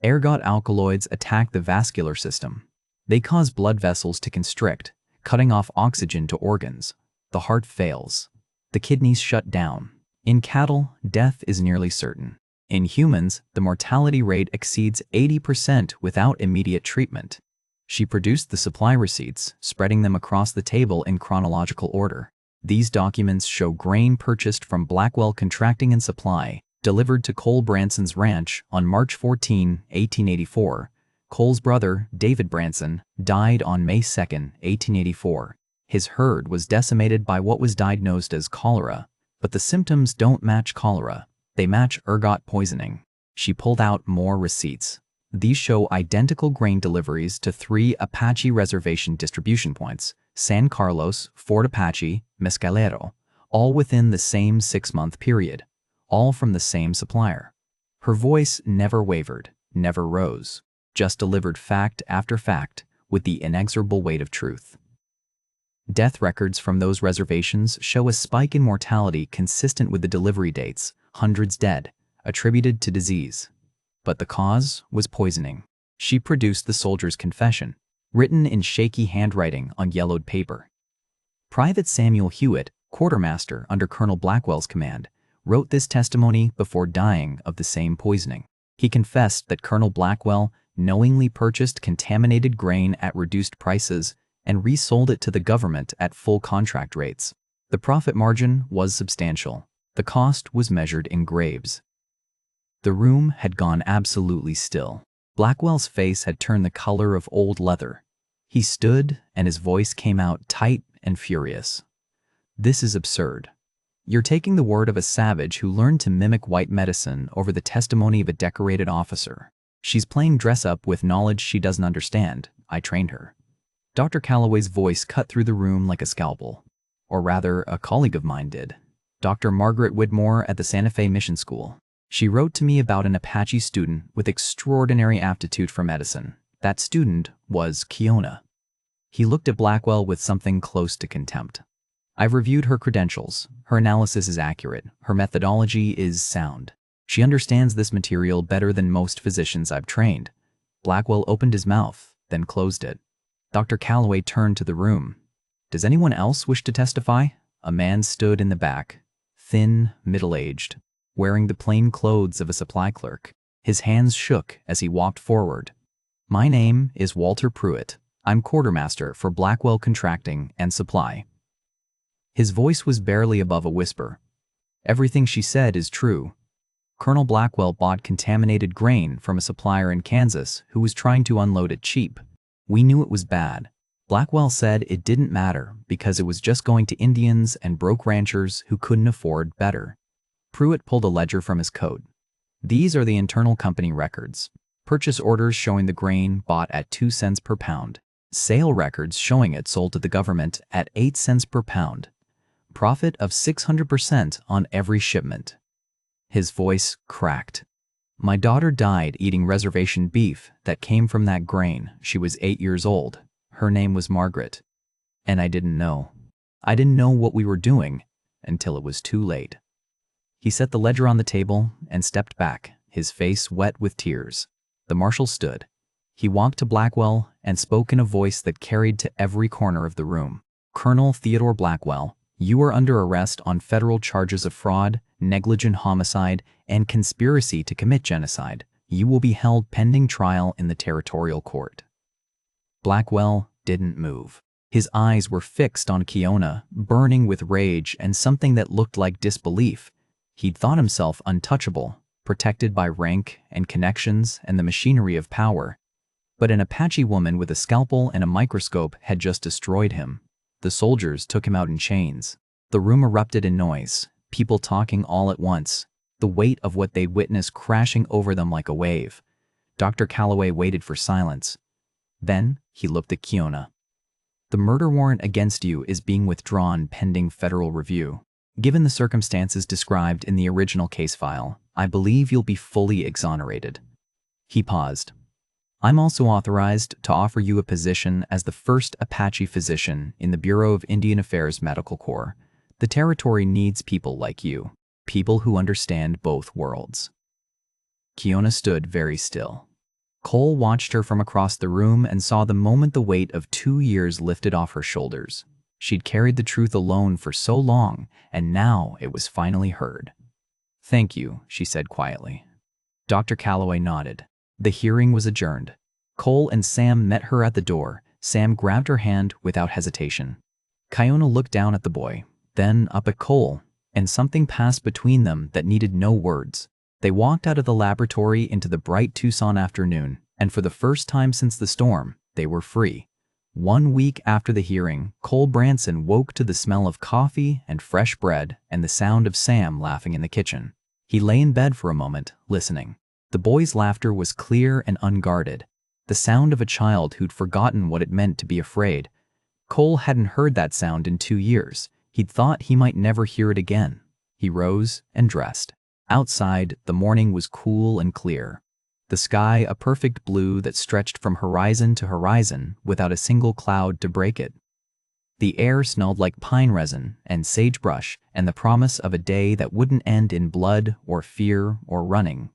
Ergot alkaloids attack the vascular system. They cause blood vessels to constrict, cutting off oxygen to organs. The heart fails. The kidneys shut down. In cattle, death is nearly certain. In humans, the mortality rate exceeds 80% without immediate treatment. She produced the supply receipts, spreading them across the table in chronological order. These documents show grain purchased from Blackwell Contracting and Supply, delivered to Cole Branson's ranch on March 14, 1884. Cole's brother, David Branson, died on May 2, 1884. His herd was decimated by what was diagnosed as cholera, but the symptoms don't match cholera. They match ergot poisoning. She pulled out more receipts. These show identical grain deliveries to 3 Apache reservation distribution points: San Carlos, Fort Apache, Mescalero, all within the same 6-month period, all from the same supplier. Her voice never wavered, never rose, just delivered fact after fact with the inexorable weight of truth. Death records from those reservations show a spike in mortality consistent with the delivery dates, hundreds dead, attributed to disease. But the cause was poisoning. She produced the soldier's confession, written in shaky handwriting on yellowed paper. Private Samuel Hewitt, quartermaster under Colonel Blackwell's command, wrote this testimony before dying of the same poisoning. He confessed that Colonel Blackwell knowingly purchased contaminated grain at reduced prices and resold it to the government at full contract rates. The profit margin was substantial. The cost was measured in graves. The room had gone absolutely still. Blackwell's face had turned the color of old leather. He stood, and his voice came out tight and furious. "This is absurd. You're taking the word of a savage who learned to mimic white medicine over the testimony of a decorated officer. She's playing dress-up with knowledge she doesn't understand. I trained her." Dr. Calloway's voice cut through the room like a scalpel. Or rather, a colleague of mine did. Dr. Margaret Widmore at the Santa Fe Mission School. She wrote to me about an Apache student with extraordinary aptitude for medicine. That student was Kiona. He looked at Blackwell with something close to contempt. "I've reviewed her credentials. Her analysis is accurate. Her methodology is sound. She understands this material better than most physicians I've trained." Blackwell opened his mouth, then closed it. Dr. Calloway turned to the room. "Does anyone else wish to testify?" A man stood in the back, thin, middle-aged, wearing the plain clothes of a supply clerk. His hands shook as he walked forward. "My name is Walter Pruitt. I'm quartermaster for Blackwell Contracting and Supply." His voice was barely above a whisper. "Everything she said is true. Colonel Blackwell bought contaminated grain from a supplier in Kansas who was trying to unload it cheap. We knew it was bad. Blackwell said it didn't matter because it was just going to Indians and broke ranchers who couldn't afford better." Pruitt pulled a ledger from his coat. "These are the internal company records. Purchase orders showing the grain bought at 2 cents per pound. Sale records showing it sold to the government at 8 cents per pound. Profit of 600% on every shipment." His voice cracked. My daughter died eating reservation beef that came from that grain. She was 8 years old. Her name was Margaret. And I didn't know. I didn't know what we were doing until it was too late. He set the ledger on the table and stepped back, his face wet with tears. The marshal stood. He walked to Blackwell and spoke in a voice that carried to every corner of the room. Colonel Theodore Blackwell, you are under arrest on federal charges of fraud, negligent homicide, and conspiracy to commit genocide. You will be held pending trial in the territorial court. Blackwell didn't move. His eyes were fixed on Kiona, burning with rage and something that looked like disbelief. He'd thought himself untouchable, protected by rank and connections and the machinery of power. But an Apache woman with a scalpel and a microscope had just destroyed him. The soldiers took him out in chains. The room erupted in noise, people talking all at once, the weight of what they'd witnessed crashing over them like a wave. Dr. Calloway waited for silence. Then he looked at Kiona. The murder warrant against you is being withdrawn pending federal review. Given the circumstances described in the original case file, I believe you'll be fully exonerated. He paused. I'm also authorized to offer you a position as the first Apache physician in the Bureau of Indian Affairs Medical Corps. The territory needs people like you, people who understand both worlds. Kiona stood very still. Cole watched her from across the room and saw the moment the weight of 2 years lifted off her shoulders. She'd carried the truth alone for so long, and now it was finally heard. Thank you, she said quietly. Dr. Calloway nodded. The hearing was adjourned. Cole and Sam met her at the door. Sam grabbed her hand without hesitation. Kiona looked down at the boy, then up at Cole, and something passed between them that needed no words. They walked out of the laboratory into the bright Tucson afternoon, and for the first time since the storm, they were free. 1 week after the hearing, Cole Branson woke to the smell of coffee and fresh bread and the sound of Sam laughing in the kitchen. He lay in bed for a moment, listening. The boy's laughter was clear and unguarded, the sound of a child who'd forgotten what it meant to be afraid. Cole hadn't heard that sound in 2 years. He'd thought he might never hear it again. He rose and dressed. Outside, the morning was cool and clear. The sky a perfect blue that stretched from horizon to horizon without a single cloud to break it. The air smelled like pine resin and sagebrush and the promise of a day that wouldn't end in blood or fear or running.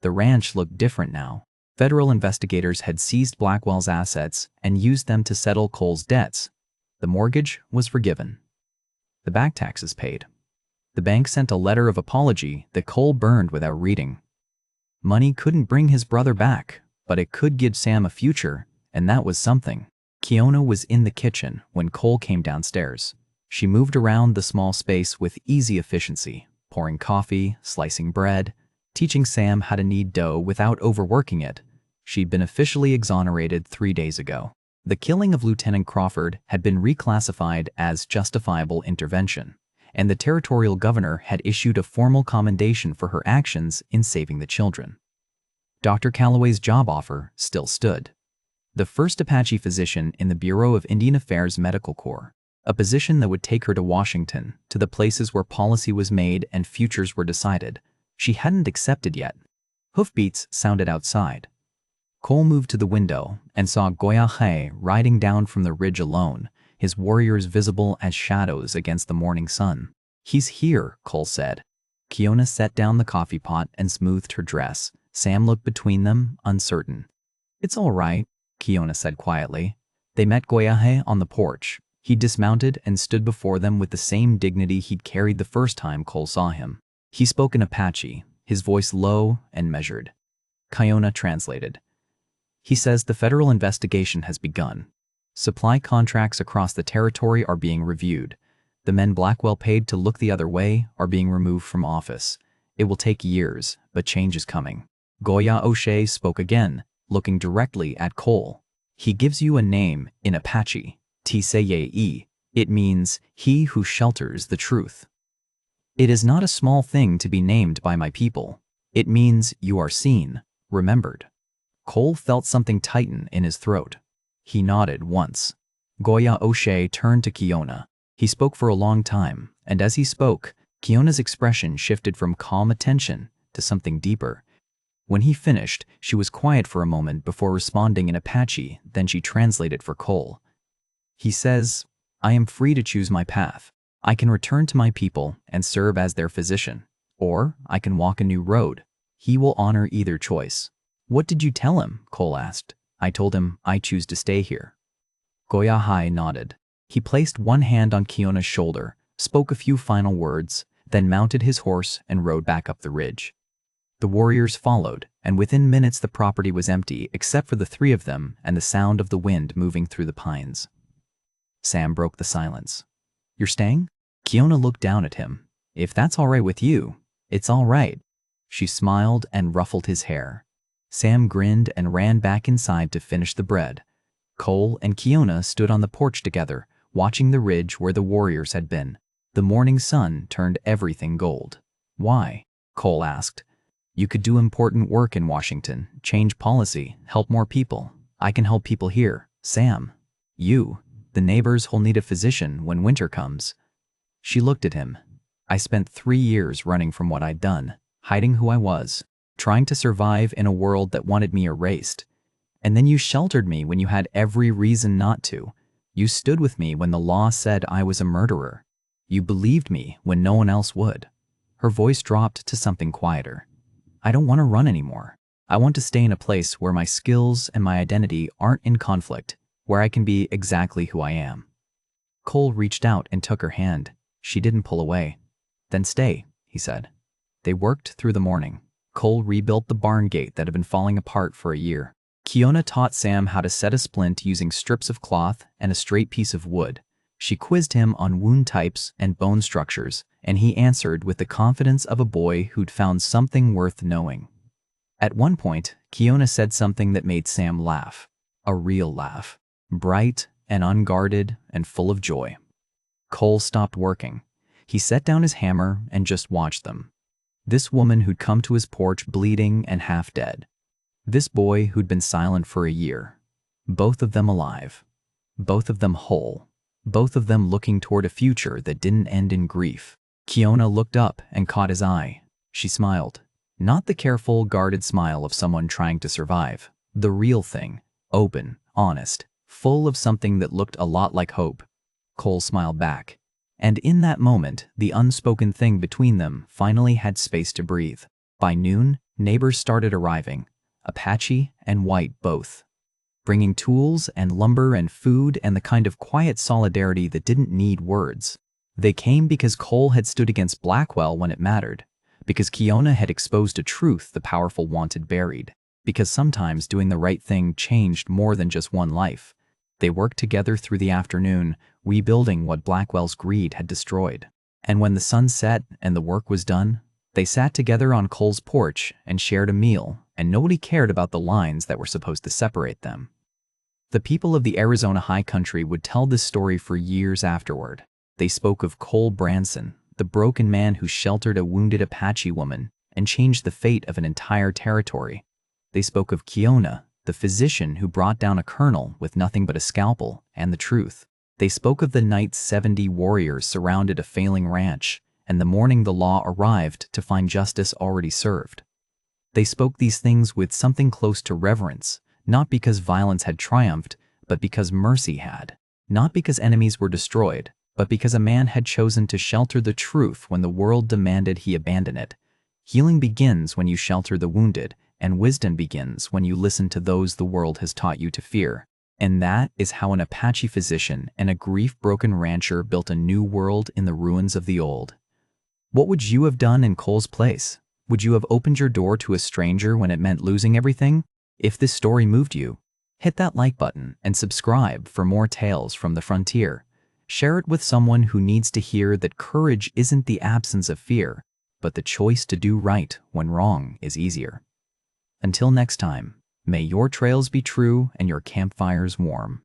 The ranch looked different now. Federal investigators had seized Blackwell's assets and used them to settle Cole's debts. The mortgage was forgiven. The back taxes paid. The bank sent a letter of apology that Cole burned without reading. Money couldn't bring his brother back, but it could give Sam a future, and that was something. Kiona was in the kitchen when Cole came downstairs. She moved around the small space with easy efficiency, pouring coffee, slicing bread, teaching Sam how to knead dough without overworking it. She'd been officially exonerated 3 days ago. The killing of Lieutenant Crawford had been reclassified as justifiable intervention, and the territorial governor had issued a formal commendation for her actions in saving the children. Dr. Calloway's job offer still stood. The first Apache physician in the Bureau of Indian Affairs Medical Corps, a position that would take her to Washington, to the places where policy was made and futures were decided. She hadn't accepted yet. Hoofbeats sounded outside. Cole moved to the window and saw Goyahe riding down from the ridge alone, his warriors visible as shadows against the morning sun. He's here, Cole said. Kiona set down the coffee pot and smoothed her dress. Sam looked between them, uncertain. It's all right, Kiona said quietly. They met Goyahe on the porch. He dismounted and stood before them with the same dignity he'd carried the first time Cole saw him. He spoke in Apache, his voice low and measured. Kiona translated. He says the federal investigation has begun. Supply contracts across the territory are being reviewed. The men Blackwell paid to look the other way are being removed from office. It will take years, but change is coming. Goya O'Shea spoke again, looking directly at Cole. He gives you a name in Apache, Tseye. It means he who shelters the truth. It is not a small thing to be named by my people. It means you are seen, remembered. Cole felt something tighten in his throat. He nodded once. Goya O'Shea turned to Kiona. He spoke for a long time, and as he spoke, Kiona's expression shifted from calm attention to something deeper. When he finished, she was quiet for a moment before responding in Apache, then she translated for Cole. He says, "I am free to choose my path. I can return to my people and serve as their physician, or I can walk a new road. He will honor either choice." "What did you tell him?" Cole asked. "I told him I choose to stay here." Goyahai nodded. He placed one hand on Kiona's shoulder, spoke a few final words, then mounted his horse and rode back up the ridge. The warriors followed, and within minutes the property was empty except for the three of them and the sound of the wind moving through the pines. Sam broke the silence. "You're staying?" Kiona looked down at him. "If that's all right with you, it's all right." She smiled and ruffled his hair. Sam grinned and ran back inside to finish the bread. Cole and Kiona stood on the porch together, watching the ridge where the warriors had been. The morning sun turned everything gold. "Why?" Cole asked. "You could do important work in Washington, change policy, help more people. I can help people here. Sam, the neighbors will need a physician when winter comes." She looked at him. "I spent 3 years running from what I'd done, hiding who I was, trying to survive in a world that wanted me erased. And then you sheltered me when you had every reason not to. You stood with me when the law said I was a murderer. You believed me when no one else would." Her voice dropped to something quieter. "I don't want to run anymore. I want to stay in a place where my skills and my identity aren't in conflict, where I can be exactly who I am." Cole reached out and took her hand. She didn't pull away. "Then stay," he said. They worked through the morning. Cole rebuilt the barn gate that had been falling apart for a year. Kiona taught Sam how to set a splint using strips of cloth and a straight piece of wood. She quizzed him on wound types and bone structures, and he answered with the confidence of a boy who'd found something worth knowing. At one point, Kiona said something that made Sam laugh. A real laugh. Bright and unguarded and full of joy. Cole stopped working. He set down his hammer and just watched them. This woman who'd come to his porch bleeding and half dead. This boy who'd been silent for a year. Both of them alive. Both of them whole. Both of them looking toward a future that didn't end in grief. Kiona looked up and caught his eye. She smiled. Not the careful, guarded smile of someone trying to survive. The real thing. Open, honest, full of something that looked a lot like hope. Cole smiled back. And in that moment, the unspoken thing between them finally had space to breathe. By noon, neighbors started arriving. Apache and White both. Bringing tools and lumber and food and the kind of quiet solidarity that didn't need words. They came because Cole had stood against Blackwell when it mattered. Because Kiona had exposed a truth the powerful wanted buried. Because sometimes doing the right thing changed more than just one life. They worked together through the afternoon, rebuilding what Blackwell's greed had destroyed. And when the sun set and the work was done, they sat together on Cole's porch and shared a meal, and nobody cared about the lines that were supposed to separate them. The people of the Arizona high country would tell this story for years afterward. They spoke of Cole Branson, the broken man who sheltered a wounded Apache woman and changed the fate of an entire territory. They spoke of Kiona, the physician who brought down a colonel with nothing but a scalpel and the truth. They spoke of the night 70 warriors surrounded a failing ranch, and the morning the law arrived to find justice already served. They spoke these things with something close to reverence, not because violence had triumphed, but because mercy had. Not because enemies were destroyed, but because a man had chosen to shelter the truth when the world demanded he abandon it. Healing begins when you shelter the wounded, and wisdom begins when you listen to those the world has taught you to fear. And that is how an Apache physician and a grief-broken rancher built a new world in the ruins of the old. What would you have done in Cole's place? Would you have opened your door to a stranger when it meant losing everything? If this story moved you, hit that like button and subscribe for more tales from the frontier. Share it with someone who needs to hear that courage isn't the absence of fear, but the choice to do right when wrong is easier. Until next time, may your trails be true and your campfires warm.